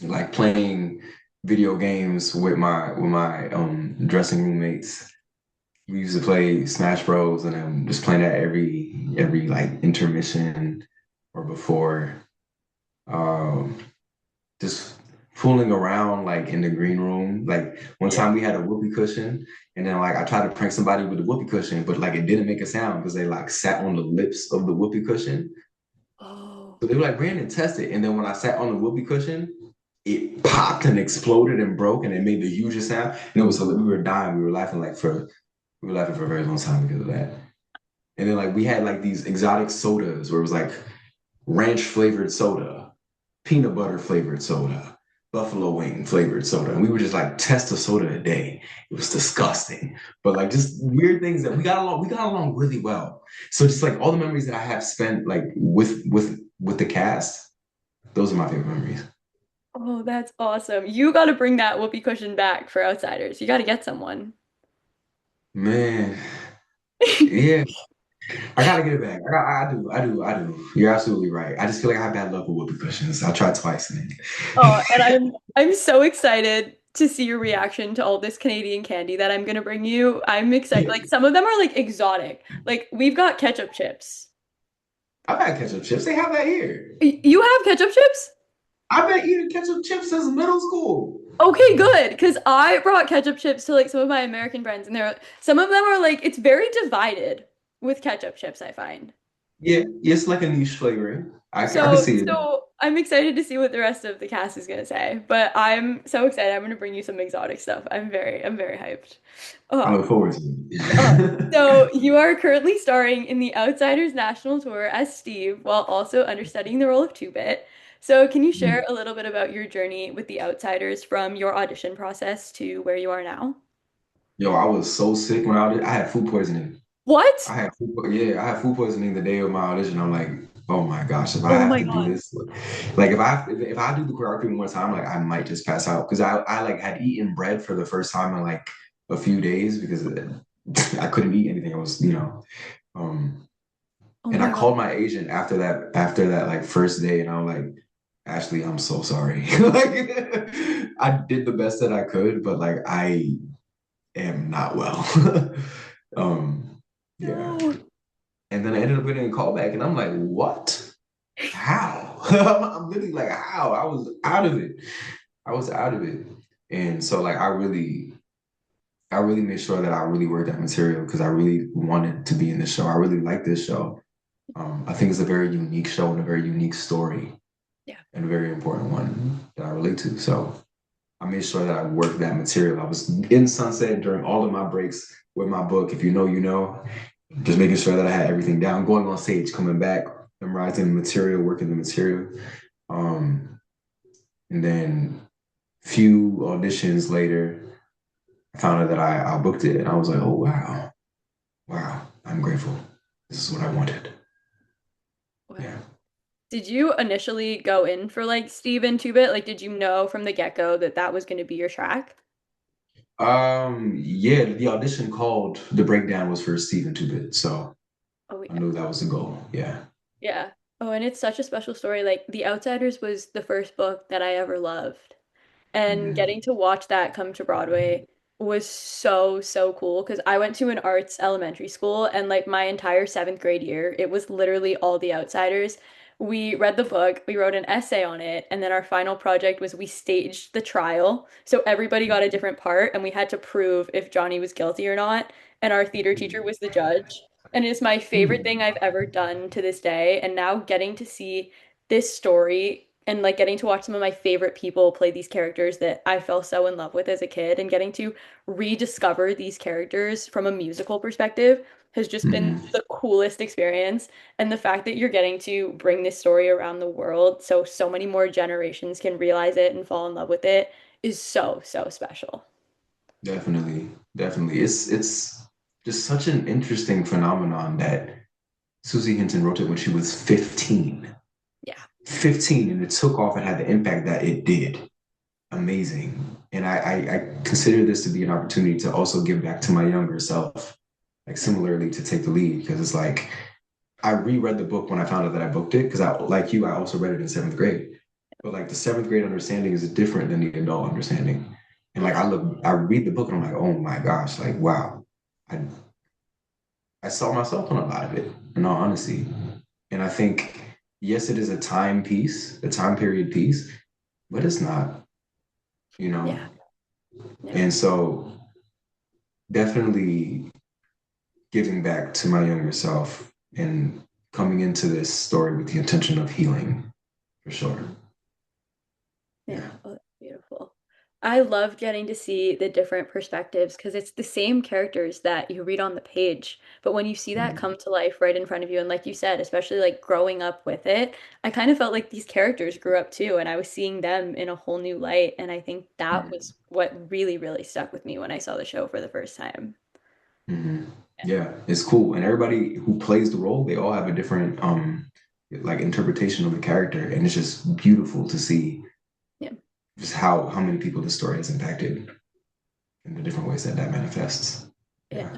like playing video games with my dressing roommates. We used to play Smash Bros. And then just playing that every like intermission or before. Um, just fooling around like in the green room. Like one Yeah. time we had a whoopee cushion, and then like I tried to prank somebody with the whoopee cushion, but like it didn't make a sound because they like sat on the lips of the whoopee cushion. Oh. So they were like, Brandon, test it. And then when I sat on the whoopee cushion, it popped and exploded and broke and it made the hugest sound. And it was so we were dying. We were laughing for a very long time because of that. And then like we had like these exotic sodas where it was like ranch flavored soda, peanut butter flavored soda, buffalo wing flavored soda. And we would just like test a soda a day. It was disgusting. But like just weird things that we got along really well. So just like all the memories that I have spent like with the cast, those are my favorite memories. Oh, that's awesome. You got to bring that whoopee cushion back for Outsiders. You got to get someone. Man, yeah, I gotta get it back. I do. You're absolutely right. I just feel like I have bad luck with whoopee cushions. I tried twice and Oh, and I'm so excited to see your reaction to all this Canadian candy that I'm gonna bring you. I'm excited. Like some of them are like exotic. Like we've got ketchup chips. I've had ketchup chips. They have that here. You have ketchup chips? I've been eating ketchup chips since middle school. Okay, good. Because I brought ketchup chips to like some of my American friends, and they're some of them are like it's very divided with ketchup chips, I find. Yeah, it's like a niche flavoring. I can So, see it. so I'm excited to see what the rest of the cast is gonna say. But I'm so excited. I'm gonna bring you some exotic stuff. I'm very hyped. I Oh, look forward to oh. it. So you are currently starring in the Outsiders National Tour as Steve, while also understudying the role of Two-Bit. So can you share a little bit about your journey with the Outsiders from your audition process to where you are now? Yo, I was so sick when I had food poisoning. What? I had food poisoning the day of my audition. I'm like, oh my gosh, if I Oh have my to do God. this, like if I do the choreography one more time, like I might just pass out because I like had eaten bread for the first time in like a few days because I couldn't eat anything. I was, um, Oh and I my God. called my agent after that like first day, and I'm like, Ashley, I'm so sorry. Like I did the best that I could, but like I am not well. um, yeah. No. And then I ended up getting a call back, and I'm like, what? How? I'm literally like, how? I was out of it. I was out of it. And so like I really made sure that I really worked that material because I really wanted to be in the show. I really like this show. I think it's a very unique show and a very unique story Yeah. and a very important one that I relate to. So I made sure that I worked that material. I was in Sunset during all of my breaks with my book. If you know, you know. Just making sure that I had everything down, going on stage, coming back, memorizing the material, working the material. Um, and then few auditions later, I found out that I booked it, and I was like, oh wow, wow, I'm grateful. This is what I wanted. Wow. Yeah. Did you initially go in for like Steve and Two-Bit? Like, did you know from the get-go that that was going to be your track? Yeah, the audition called the breakdown was for Stephen Two-Bit, so Oh I yeah. knew that was the goal. Yeah. Yeah. Oh, and it's such a special story. Like, The Outsiders was the first book that I ever loved. And Mm-hmm. getting to watch that come to Broadway was so, so cool because I went to an arts elementary school and like my entire seventh grade year, it was literally all The Outsiders. We read the book, we wrote an essay on it, and then our final project was we staged the trial. So everybody got a different part and we had to prove if Johnny was guilty or not. And our theater teacher was the judge. And it's my favorite thing I've ever done to this day. And now getting to see this story and like getting to watch some of my favorite people play these characters that I fell so in love with as a kid and getting to rediscover these characters from a musical perspective has just been Hmm. the coolest experience. And the fact that you're getting to bring this story around the world so many more generations can realize it and fall in love with it is so special. Definitely, definitely. It's just such an interesting phenomenon that Susie Hinton wrote it when she was 15. Yeah. 15, and it took off and had the impact that it did. Amazing. And I consider this to be an opportunity to also give back to my younger self, like Yeah. similarly to take the lead, because it's like I reread the book when I found out that I booked it, because I, like you, I also read it in seventh grade. But like the seventh grade understanding is different than the adult understanding. And like Yeah. I read the book and I'm like, oh my gosh, like wow. I I saw myself on a lot of it, in all honesty. And I think, yes, it is a time piece, a time period piece, but it's not, you know. Yeah. No. And so definitely giving back to my younger self and coming into this story with the intention of healing, for sure. Yeah, Yeah. oh, that's beautiful. I love getting to see the different perspectives because it's the same characters that you read on the page. But when you see that Mhm. come to life right in front of you, and like you said, especially like growing up with it, I kind of felt like these characters grew up too, and I was seeing them in a whole new light. And I think that was what really stuck with me when I saw the show for the first time. Mhm. Yeah, it's cool. And everybody who plays the role, they all have a different like interpretation of the character. And it's just beautiful to see Yeah. just how many people the story has impacted in the different ways that that manifests. Yeah. Yeah.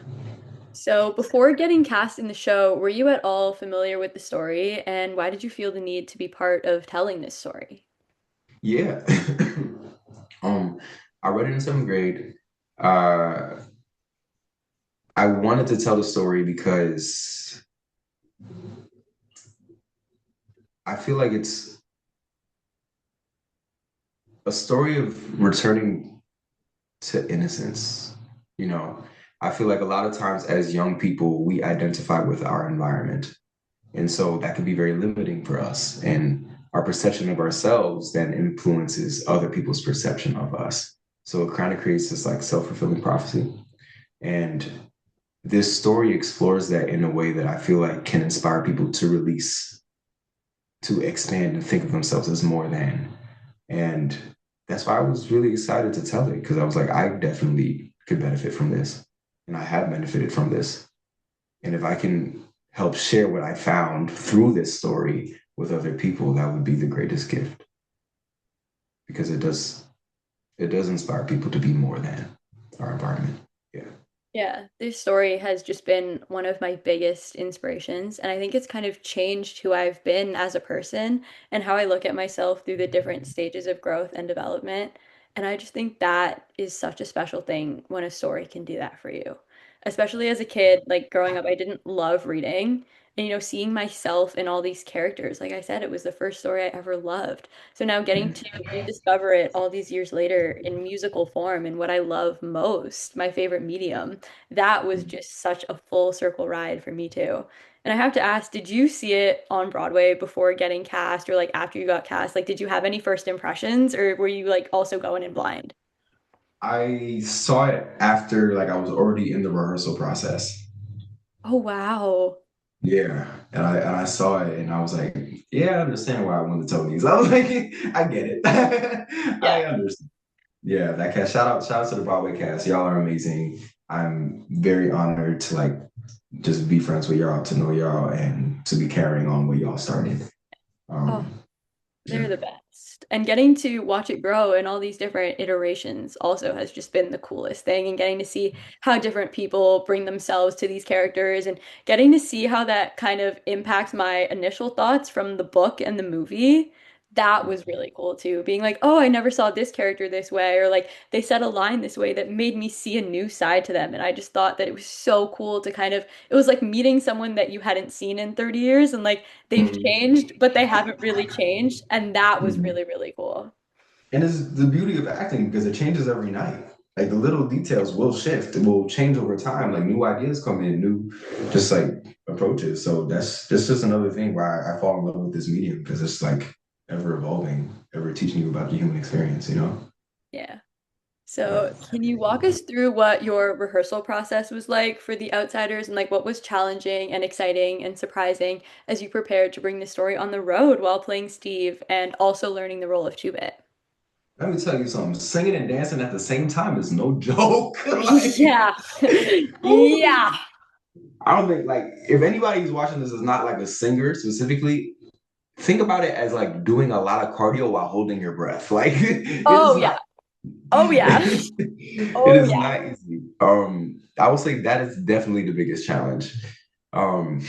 So before getting cast in the show, were you at all familiar with the story, and why did you feel the need to be part of telling this story? Yeah. um, I read it in seventh grade. Uh, I wanted to tell the story because I feel like it's a story of returning to innocence. You know, I feel like a lot of times as young people, we identify with our environment. And so that can be very limiting for us. And our perception of ourselves then influences other people's perception of us. So it kind of creates this like self-fulfilling prophecy. And this story explores that in a way that I feel like can inspire people to release, to expand and think of themselves as more than. And that's why I was really excited to tell it because I was like, I definitely could benefit from this. And I have benefited from this. And if I can help share what I found through this story with other people, that would be the greatest gift because it does inspire people to be more than our environment. Yeah. Yeah, this story has just been one of my biggest inspirations, and I think it's kind of changed who I've been as a person and how I look at myself through the different stages of growth and development. And I just think that is such a special thing when a story can do that for you. Especially as a kid, like growing up, I didn't love reading. And, seeing myself in all these characters, like I said, it was the first story I ever loved. So now getting to Mm-hmm. rediscover it all these years later in musical form and what I love most, my favorite medium, that was just such a full circle ride for me too. And I have to ask, did you see it on Broadway before getting cast or like after you got cast? Like, did you have any first impressions or were you like also going in blind? I saw it after like I was already in the rehearsal process. Oh, wow. Yeah, and I saw it and I was like, yeah, I understand why I won the Tonys. I was like, I get it. Yeah. I understand. Yeah, that cast. Shout out to the Broadway cast. Y'all are amazing. I'm very honored to like just be friends with y'all, to know y'all, and to be carrying on what y'all started. Oh, Yeah. they're the best. And getting to watch it grow in all these different iterations also has just been the coolest thing. And getting to see how different people bring themselves to these characters and getting to see how that kind of impacts my initial thoughts from the book and the movie. That was really cool too. Being like, oh, I never saw this character this way, or like they said a line this way that made me see a new side to them. And I just thought that it was so cool to kind of, it was like meeting someone that you hadn't seen in 30 years and like they've Mhm. changed, but they haven't really changed. And that was Mhm. really cool. And it's the beauty of acting because it changes every night. Like the little details will shift, it will change over time. Like new ideas come in, new just like approaches. So that's just another thing why I fall in love with this medium because it's like ever evolving, ever teaching you about the human experience, you know? Yeah. Yeah. So, can you walk us through what your rehearsal process was like for the outsiders and like what was challenging and exciting and surprising as you prepared to bring the story on the road while playing Steve and also learning the role of Chubit? Let me tell you something. Singing and dancing at the same time is no joke. Like, Yeah. woo. Yeah. I don't think like if anybody who's watching this is not like a singer specifically, think about it as like doing a lot of cardio while holding your breath. Like it Oh is yeah. not Oh yeah. it Oh is yeah. not easy. I would say that is definitely the biggest challenge. Um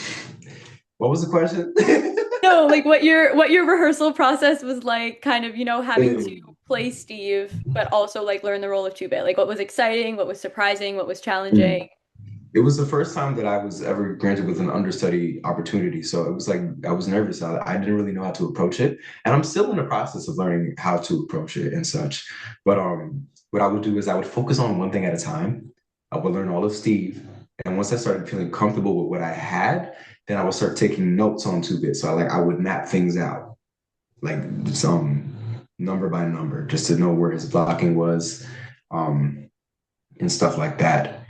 what was the question? No, like what your rehearsal process was like, kind of, having to play Steve, but also like learn the role of Chubit. Like what was exciting, what was surprising, what was challenging. It was the first time that I was ever granted with an understudy opportunity. So it was like I was nervous. I didn't really know how to approach it. And I'm still in the process of learning how to approach it and such. But what I would do is I would focus on one thing at a time. I would learn all of Steve. And once I started feeling comfortable with what I had, then I would start taking notes on two bits. So I would map things out, like some number by number, just to know where his blocking was, um, and stuff like that.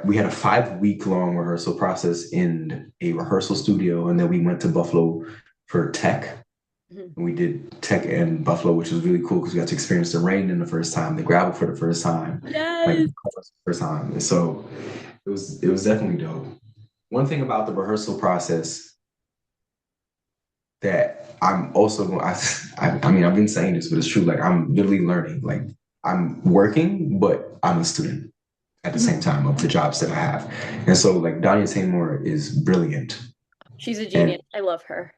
We had a 5 week long rehearsal process in a rehearsal studio, and then we went to Buffalo for tech. Mhm. And we did tech in Buffalo, which was really cool because we got to experience the rain in the first time, the gravel for the first time, like Yes. first time. And so it was definitely dope. One thing about the rehearsal process that I'm also I mean I've been saying this, but it's true. Like I'm literally learning. Like I'm working, but I'm a student at the Mhm. same time of the jobs that I have. And so like Danya Taymor is brilliant. She's a And genius. I love her.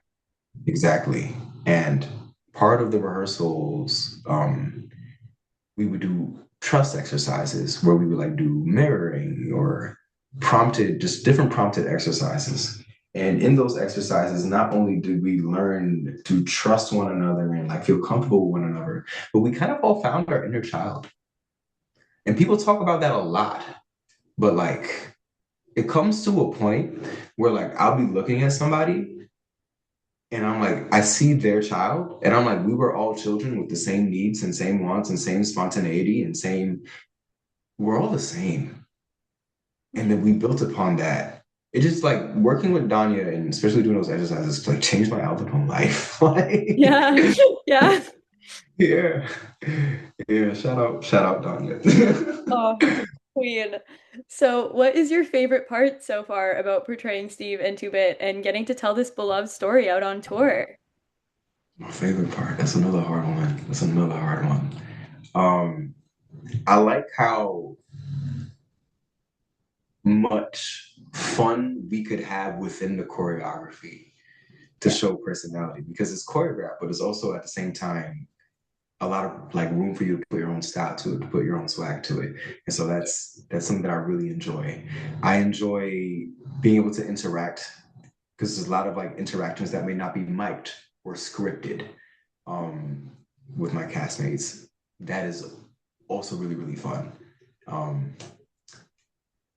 exactly. And part of the rehearsals, we would do trust exercises where we would like do mirroring or prompted, just different prompted exercises. And in those exercises, not only did we learn to trust one another and like feel comfortable with one another, but we kind of all found our inner child. And people talk about that a lot, but like it comes to a point where like I'll be looking at somebody and I'm like, I see their child, and I'm like, we were all children with the same needs and same wants and same spontaneity and same, we're all the same. And Yeah. then we built upon that. It just like working with Danya and especially doing those exercises like changed my outlook on life. Like, Yeah. Yeah. yeah. Yeah. Shout out Danya. Oh, queen. So, what is your favorite part so far about portraying Steve and Two-Bit and getting to tell this beloved story out on tour? My favorite part. That's another hard one. That's another hard one. Um, I like how much fun we could have within the choreography to Yeah. show personality because it's choreographed, but it's also at the same time a lot of like room for you to put your own style to it, to put your own swag to it. And so that's something that I really enjoy. I enjoy being able to interact because there's a lot of like interactions that may not be mic'd or scripted um, with my castmates. That is also really, really fun. Um,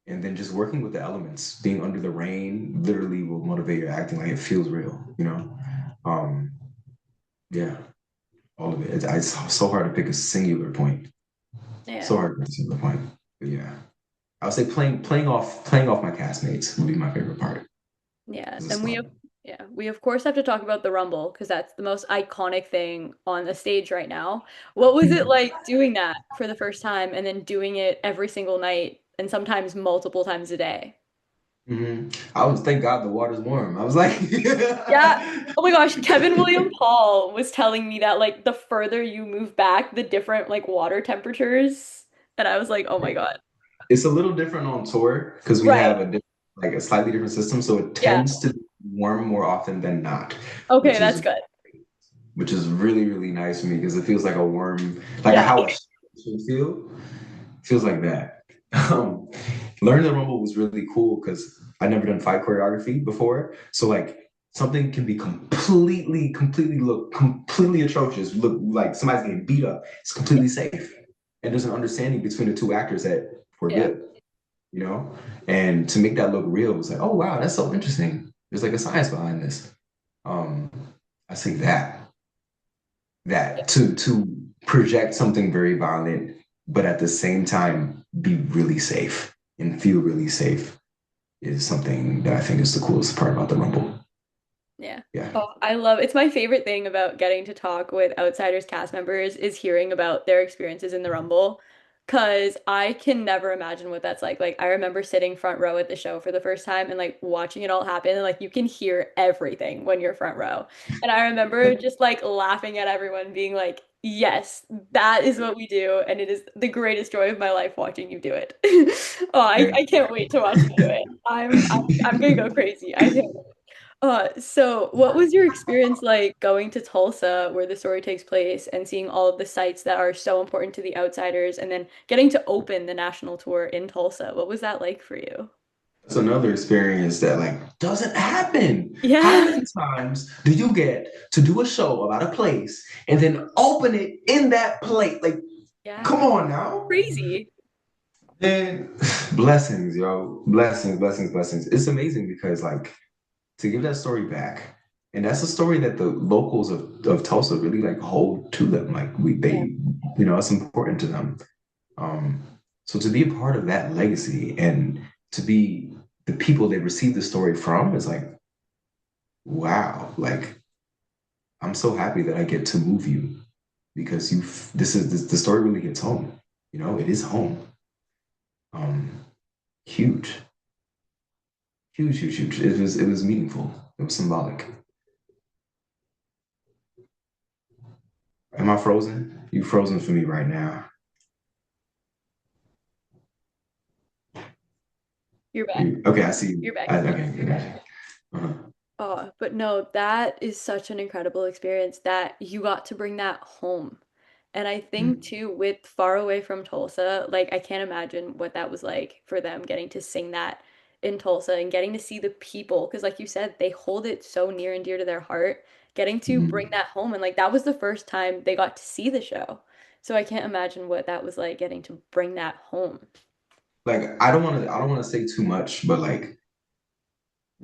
and then just working with the elements, being under the rain literally will motivate your acting. Like it feels real, you know? Um, yeah, all of it. It's so hard to pick a singular point. So Yeah. hard to pick a singular point. But yeah, I would say playing off my castmates would be my favorite part. Yeah. This is And we fun. have yeah, we of course have to talk about the Rumble because that's the most iconic thing on the stage right now. What was it like doing that for the first time and then doing it every single night and sometimes multiple times a day? I was thank God the water's warm. I was like, Yeah. Oh my gosh, Kevin William Paul was telling me that like the further you move back, the different like water temperatures. And I was like, oh my God. it's a little different on tour because we Right. have like a slightly different system, so it Yeah. tends to warm more often than not, Okay, which that's is good. really really nice for me because it feels like a warm, like Yeah. how a should feel. Feels like that. Um, Learning the rumble was really cool because I never done fight choreography before, so like something can be completely look completely atrocious, look like somebody's getting beat up. It's completely safe, and there's an understanding between the two actors that we're Yeah. good, you know. And to make that look real was like, oh wow, that's so interesting. There's like a science behind this. Um, I say that. that to project something very violent, but at the same time be really safe and feel really safe is something that I think is the coolest part about the Rumble. Yeah. Yeah. Oh, I love it's my favorite thing about getting to talk with outsiders cast members is hearing about their experiences in the Rumble. Cause I can never imagine what that's like. Like I remember sitting front row at the show for the first time and like watching it all happen and like you can hear everything when you're front row. And I remember just like laughing at everyone being like, "Yes, that is what we do and it is the greatest joy of my life watching you do it." Oh, I can't wait to watch you do it. I'm gonna go crazy. I can't. So what was your experience like going to Tulsa, where the story takes place, and seeing all of the sites that are so important to the outsiders, and then getting to open the national tour in Tulsa? What was that like for you? It's another experience that like doesn't happen. How Yeah, many times do you get to do a show about a place and then open it in that place? Like, yeah, come on now. crazy. And blessings, yo. Blessings, blessings, blessings. It's amazing because like to give that story back. And that's a story that the locals of Tulsa really like hold to them. Like Yeah, it's important to them. Um, so to be a part of that legacy and to be the people they receive the story from is like, wow, like I'm so happy that I get to move you because the story really hits home. It is home. Um, huge, huge, huge, huge. It was meaningful. It was symbolic. Am I frozen? You frozen for me right now. you're back. Okay, I see you. You're back. Yeah. Okay, I got you. Uh-huh. Oh, but no, that is such an incredible experience that you got to bring that home. And I think Mm. too, with Far Away from Tulsa, like I can't imagine what that was like for them getting to sing that in Tulsa and getting to see the people, because like you said, they hold it so near and dear to their heart, getting to bring Mm. that home. And like that was the first time they got to see the show. So I can't imagine what that was like getting to bring that home. Like I don't want to say too much, but like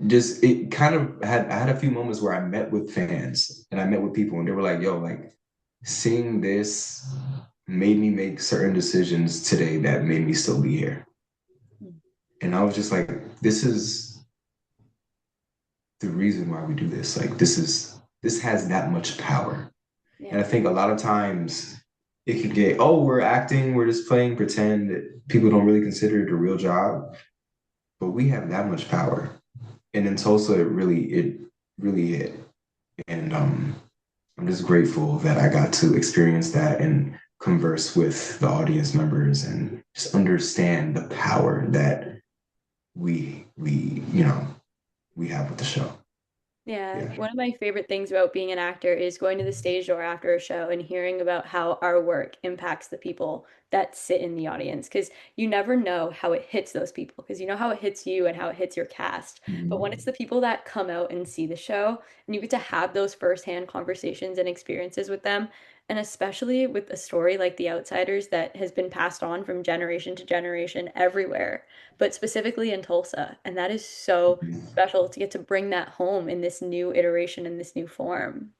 just it kind of had I had a few moments where I met with fans and I met with people and they were like, yo, like seeing this made me make certain decisions today that made me still be here. And I was just like, this is the reason why we do this. Like this has that much power. And Yeah. I think a lot of times it could get, oh, we're acting, we're just playing pretend. People don't really consider it a real job, but we have that much power. And in Tulsa, it really hit. And I'm just grateful that I got to experience that and converse with the audience members and just understand the power that we have with the show. Yeah, Yeah. one of my favorite things about being an actor is going to the stage door after a show and hearing about how our work impacts the people that sit in the audience. Because you never know how it hits those people, because you know how it hits you and how it hits your cast. But when it's Mhm. the people that come out and see the show and you get to have those firsthand conversations and experiences with them, and especially with a story like The Outsiders that has been passed on from generation to generation everywhere, but specifically in Tulsa. And that is so special to get to bring that home in this new iteration, in this new form.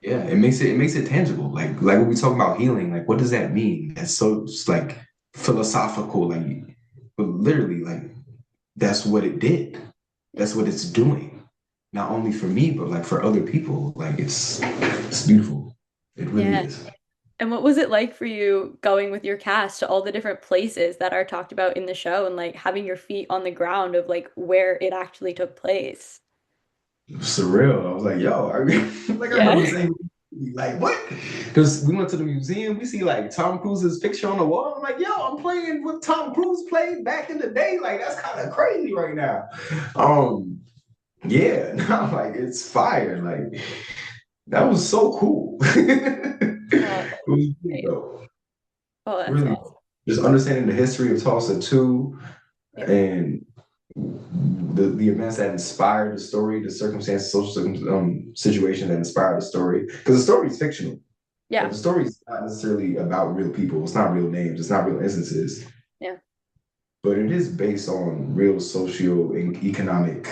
Yeah, it makes it tangible. Like when we talk about healing, like what does that mean? That's so just like philosophical, like but literally like that's what it did. Yeah. That's what it's doing. Not only for me, but like for other people. Like it's beautiful. It really Yeah. is. And what was it like for you going with your cast to all the different places that are talked about in the show and like having your feet on the ground of like where it actually took place? Surreal. I was like, yo, like I Yeah. remember saying, like, what? Because we went to the museum, we see like Tom Cruise's picture on the wall. I'm like, yo, I'm playing what Tom Cruise played back in the day. Like, that's kind of crazy right now. Yeah, no, like it's fire. Like that was so cool. Oh, It was good great. though. Oh, that's Really, awesome. just understanding the history of Tulsa too, Yeah. and the events that inspired the story, the circumstances, situation that inspired the story. Because the story is fictional. Like Yeah. the story is not necessarily about real people. It's not real names. It's not real instances. Yeah. But it is based on real socio and economic,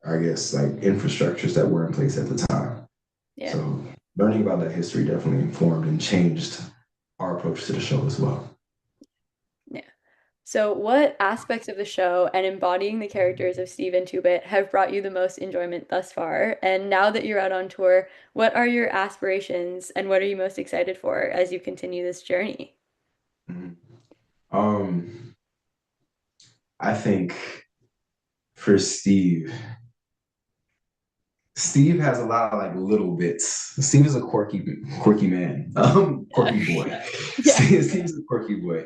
I guess, like infrastructures that were in place at the time. Yeah. So learning about that history definitely informed and changed our approach to the show as well. Yeah. So, what aspects of the show and embodying the characters of Steve and Two-Bit have brought you the most enjoyment thus far? And now that you're out on tour, what are your aspirations and what are you most excited for as you continue this journey? Mhm. Um, I think for Steve, Steve has a lot of like little bits. Steve is a quirky man, Yeah. quirky boy. Yeah. Steve's a quirky boy.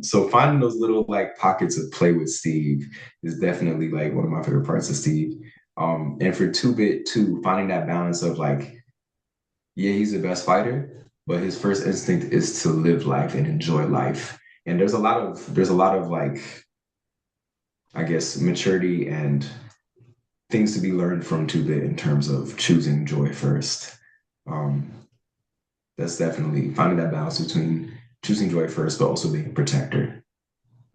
So finding those little like pockets of play with Steve is definitely like one of my favorite parts of Steve. And for Two Bit too, finding that balance of like, yeah, he's the best fighter, but his first instinct is to live life and enjoy life. And there's a lot of like, I guess, maturity and things to be learned from Tubit in terms of choosing joy first. Um, that's definitely finding that balance between choosing joy first, but also being a protector.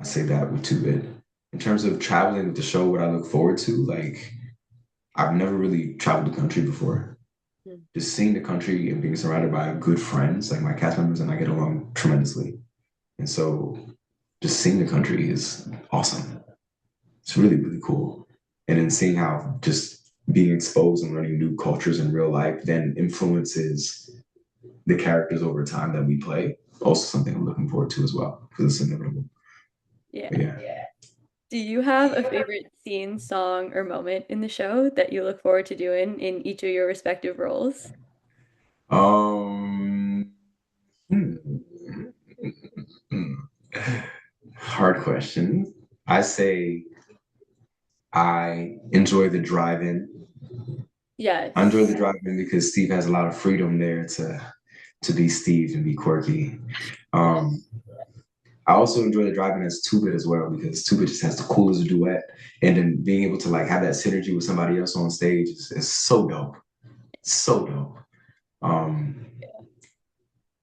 I say that with Tubit. In terms of traveling with the show, what I look forward to, like I've never really traveled the country before. Mm. Just seeing the country and being surrounded by good friends, like my cast members and I get along tremendously. And so just seeing the country is awesome. It's really, really cool. And then seeing how just being exposed and learning new cultures in real life then influences the characters over time that we play. Also something I'm looking forward to as well, because it's inevitable. Yeah. But yeah. Do you have a favorite scene, song, or moment in the show that you look forward to doing in each of your respective roles? Um hmm, hmm. Hard question. I say I enjoy the drive-in. I enjoy the Yes. drive-in because Steve has a lot of freedom there to be Steve and be quirky. Um, I also enjoy the driving as Two Bit as well because Two Bit just has the coolest duet, and then being able to like have that synergy with somebody else on stage is so dope. It's so dope. Um,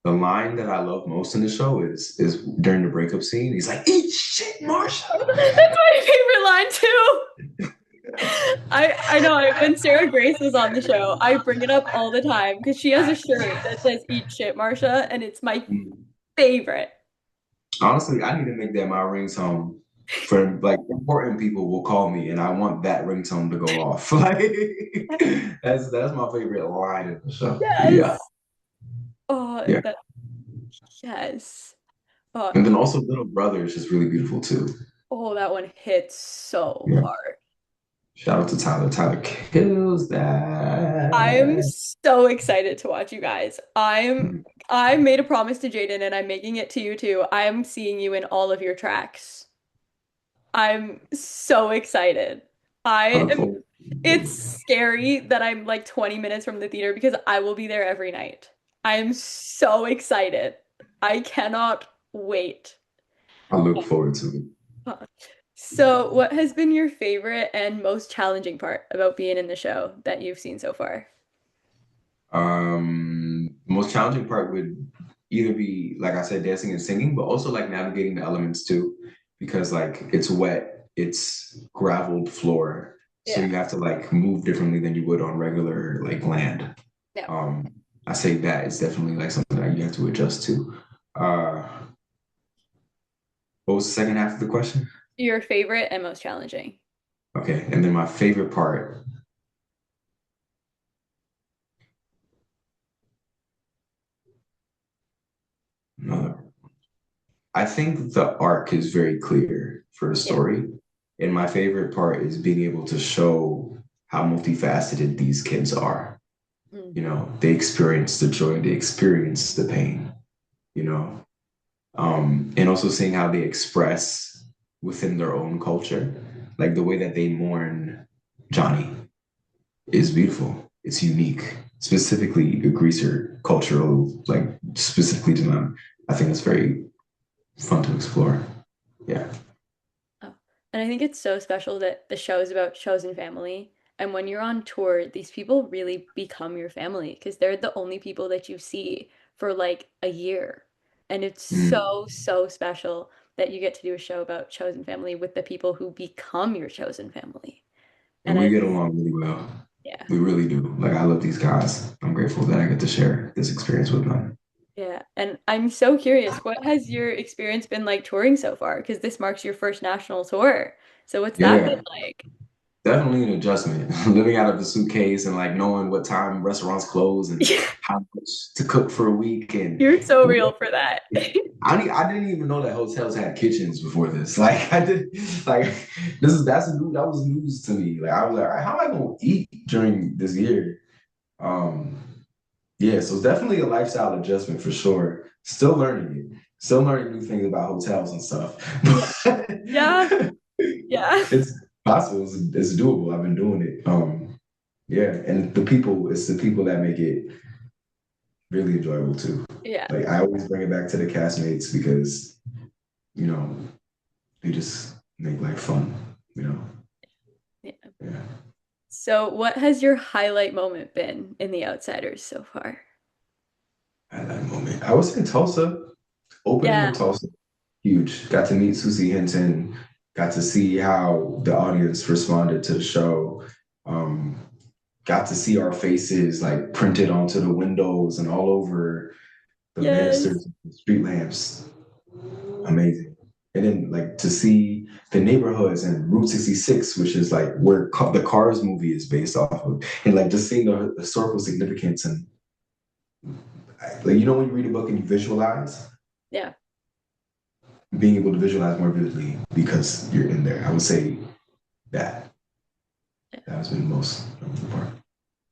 the line that I love most in the show is during the breakup scene. He's like, "Eat shit, Marsha." That's my favorite line too. I know when Sarah Grace was on the show, I bring it up all the time because she has a shirt that says "Eat shit, Marsha," and it's my favorite. Honestly, I need to make that my ringtone for like important people will call me and I want that ringtone to go off. Like that's my favorite line in the show. Yeah. Yes. Oh, Yeah. that yes. Oh, And then also Little Brother is just really beautiful too. oh, that one hits so Yeah. hard. Shout out to Tyler. Tyler kills I'm that. so excited to watch you guys. I made a promise to Jaden and I'm making it to you too. I'm seeing you in all of your tracks. I'm so excited. I I look am forward. It's scary that I'm like 20 minutes from the theater because I will be there every night. I am so excited. I cannot wait. I look forward to it. So, what has been your favorite and most challenging part about being in the show that you've seen so far? Most challenging part would either be, like I said, dancing and singing, but also like navigating the elements too, because like it's wet, it's graveled floor, so Yeah. you have to like move differently than you would on regular like land. Yeah. Um, I say that is definitely like something that you have to adjust to. Uh, what was the second half of the question? Your favorite and most challenging. Okay, and then my favorite part. Uh, I think the arc is very clear for the Yeah. story. And my favorite part is being able to show how multifaceted these kids are. Mm. You know, they experience the joy, they experience the pain, you know, and also seeing how they express within their own culture. Like the way that they mourn Johnny is beautiful. It's unique, specifically a greaser cultural, like specifically to them. I think it's very fun to explore. Yeah. Oh. And I think it's so special that the show is about chosen family. And when you're on tour, these people really become your family because they're the only people that you see for like a year. And it's Mm. so, so special that you get to do a show about chosen family with the people who become your chosen family. And And we I, get along really well. Yeah. We really do. Like I love these guys. I'm grateful that I get to share this experience with them. Yeah. And I'm so curious, what has your experience been like touring so far? Because this marks your first national tour. So what's that been Yeah, like? definitely an adjustment. Living out of the suitcase and like knowing what time restaurants close and how much to cook for a week and You're so real what for that. I didn't even know that hotels had kitchens before this. Like I did, like this is that's new. That was news to me. Like I was like, how am I gonna eat during this year? Um, yeah, so it's definitely a lifestyle adjustment for sure. Still learning it. Still learning new things about hotels and stuff. Yeah. Yeah. Yeah. It's possible. It's doable. I've been doing it. Yeah, and it's the people that make it really enjoyable too. Yeah. Like I always bring it back to the castmates because you know they just make life fun. You know. Yeah. Yeah. So what has your highlight moment been in The Outsiders so far? At that moment, I was in Tulsa. Opening Yeah. of Tulsa, huge. Got to meet Susie Hinton. Got to see how the audience responded to the show. Um, got to see our faces like printed onto the windows and all over the Yes. banisters, the street lamps. Amazing. And then like to see the neighborhoods and Route 66, which is like where the Cars movie is based off of, and like just seeing the historical significance and like when you read a book and you visualize, Yeah. being able to visualize more vividly because you're in there. I would say that that has been the most important.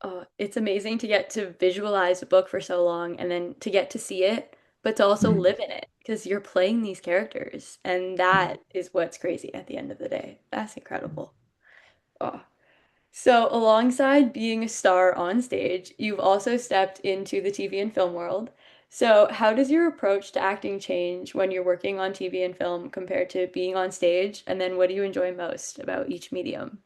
Oh, it's amazing to get to visualize a book for so long and then to get to see it, but to also Mm-hmm. live in it because you're playing these characters. And that is what's crazy at the end of the day. That's incredible. Oh. So, alongside being a star on stage, you've also stepped into the TV and film world. So, how does your approach to acting change when you're working on TV and film compared to being on stage? And then, what do you enjoy most about each medium?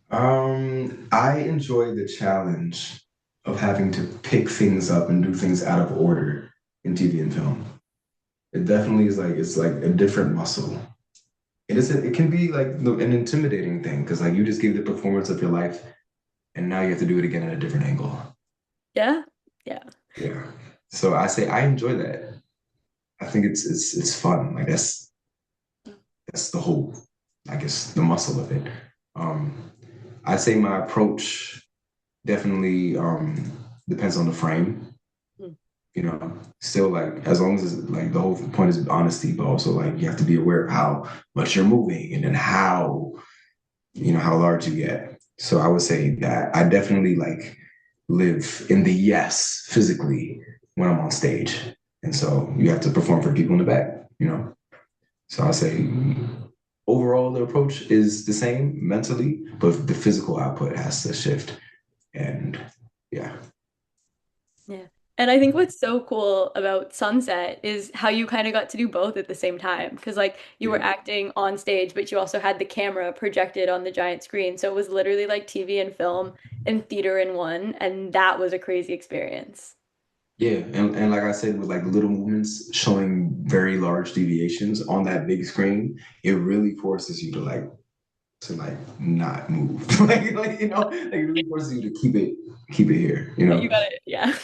I enjoy the challenge of having to pick things up and do things out of order in TV and film. It definitely is like it's like a different muscle. It can be like an intimidating thing because like you just gave the performance of your life and now you have to do it again at a different angle. Yeah, yeah, Yeah. So I say I enjoy that. I think it's fun. Like that's the whole, I guess, the muscle of it. Um, I'd say my approach definitely depends on the frame. mm, Still like as long as it's, like the whole point is honesty, but also like you have to be aware of how much you're moving and then how large you get. So I would say that I definitely like live in the yes physically when I'm on stage, and so you have to perform for people in the back. So I say overall the approach is the same mentally, but the physical output has to shift. And yeah, yeah. And I think what's so cool about Sunset is how you kind of got to do both at the same time. Because, like, you were yeah, acting on stage, but you also had the camera projected on the giant screen. So it was literally like TV and film and theater in one. And that was a crazy experience. yeah. And like I said, with like little movements showing very large deviations on that big screen, it really forces you to not move. Like it really forces you to keep it here. You got it. Yeah.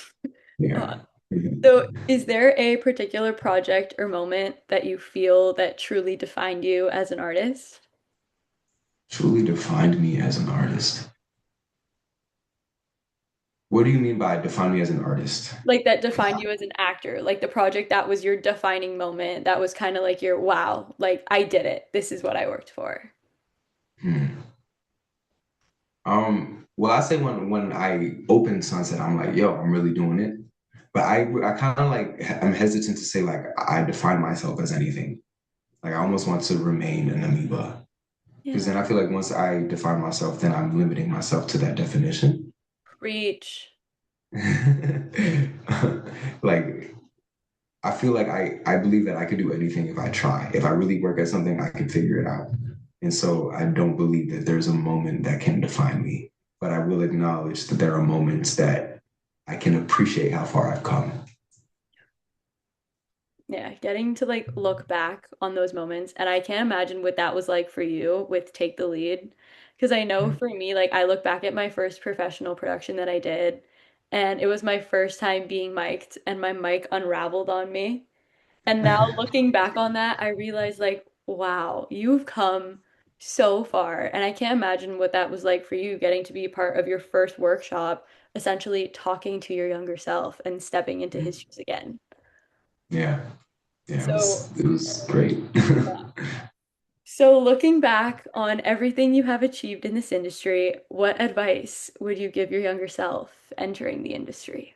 Yeah. Uh, Mhm. So, is there a particular project or moment that you feel that truly defined you as an artist? Truly defined me as an artist. What do you mean by define me as an artist? Like that defined you as an actor, like the project that was your defining moment, that was kind of like your wow, like I did it. This is what I worked for. Hmm. Well, I say when I opened Sunset, I'm like, yo, I'm really doing it. But I kind of like I'm hesitant to say like I define myself as anything. Like I almost want to remain an amoeba because Yeah. then I feel like once I define myself, then I'm limiting myself to that definition. Preach. Like I feel like I believe that I could do anything if I try. If I really work at something, I can figure it out. And so I don't believe that there's a moment that can define me, but I will acknowledge that there are moments that I can appreciate how far I've come. Yeah, getting to like look back on those moments. And I can't imagine what that was like for you with Take the Lead. Because I know for me, like I look back at my first professional production that I did, and it was my first time being mic'd, and my mic unraveled on me. And now looking back on that, I realize like, wow, you've come so far. And I can't imagine what that was like for you getting to be part of your first workshop, essentially talking to your younger self and stepping into his shoes again. Yeah, yeah, So it was great. So, looking back on everything you have achieved in this industry, what advice would you give your younger self entering the industry?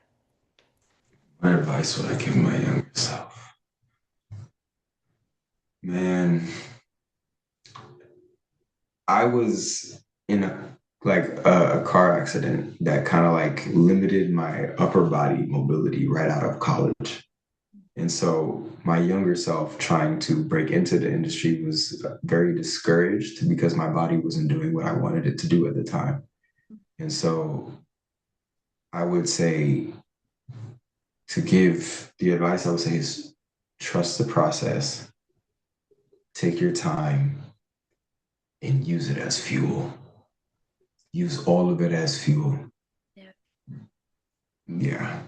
What advice would I give my younger self? Man, I was in a car accident that kind of like limited my upper body mobility right out of college. And so my younger self trying to break into the industry was very discouraged because my body wasn't doing what I wanted it to do at the time. And so I would say to give the advice, I would say is trust the process, take your time, and use it as fuel. Use all of it as fuel. Yeah. Yeah,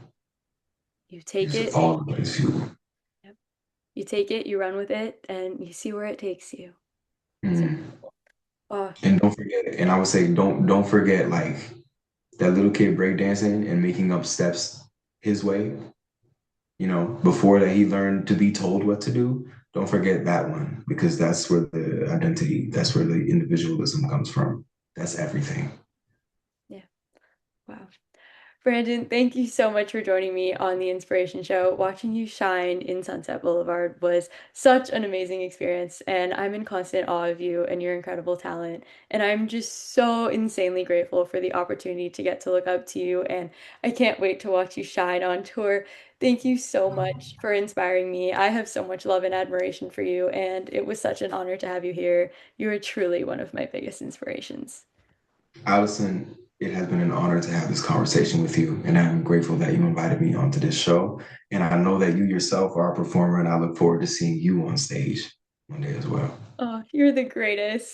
You take use it, all of it as fuel. yep. You take it, you run with it, and you see where it takes you. So, Mm. oh, And don't forget, and I would say don't forget like that little kid breakdancing and making up steps his way, before that he learned to be told what to do. Don't forget that one because that's where the identity, that's where the individualism comes from. That's everything. yeah. Wow. Brandon, thank you so much for joining me on the Inspiration Show. Watching you shine in Sunset Boulevard was such an amazing experience, and I'm in constant awe of you and your incredible talent. And I'm just so insanely grateful for the opportunity to get to look up to you, and I can't wait to watch you shine on tour. Thank you so much for inspiring me. I have so much love and admiration for you, and it was such an honor to have you here. You are truly one of my biggest inspirations. Allison, it has been an honor to have this conversation with you, and I'm grateful that you invited me onto this show. And I know that you yourself are a performer, and I look forward to seeing you on stage one day as well. Oh, you're the greatest.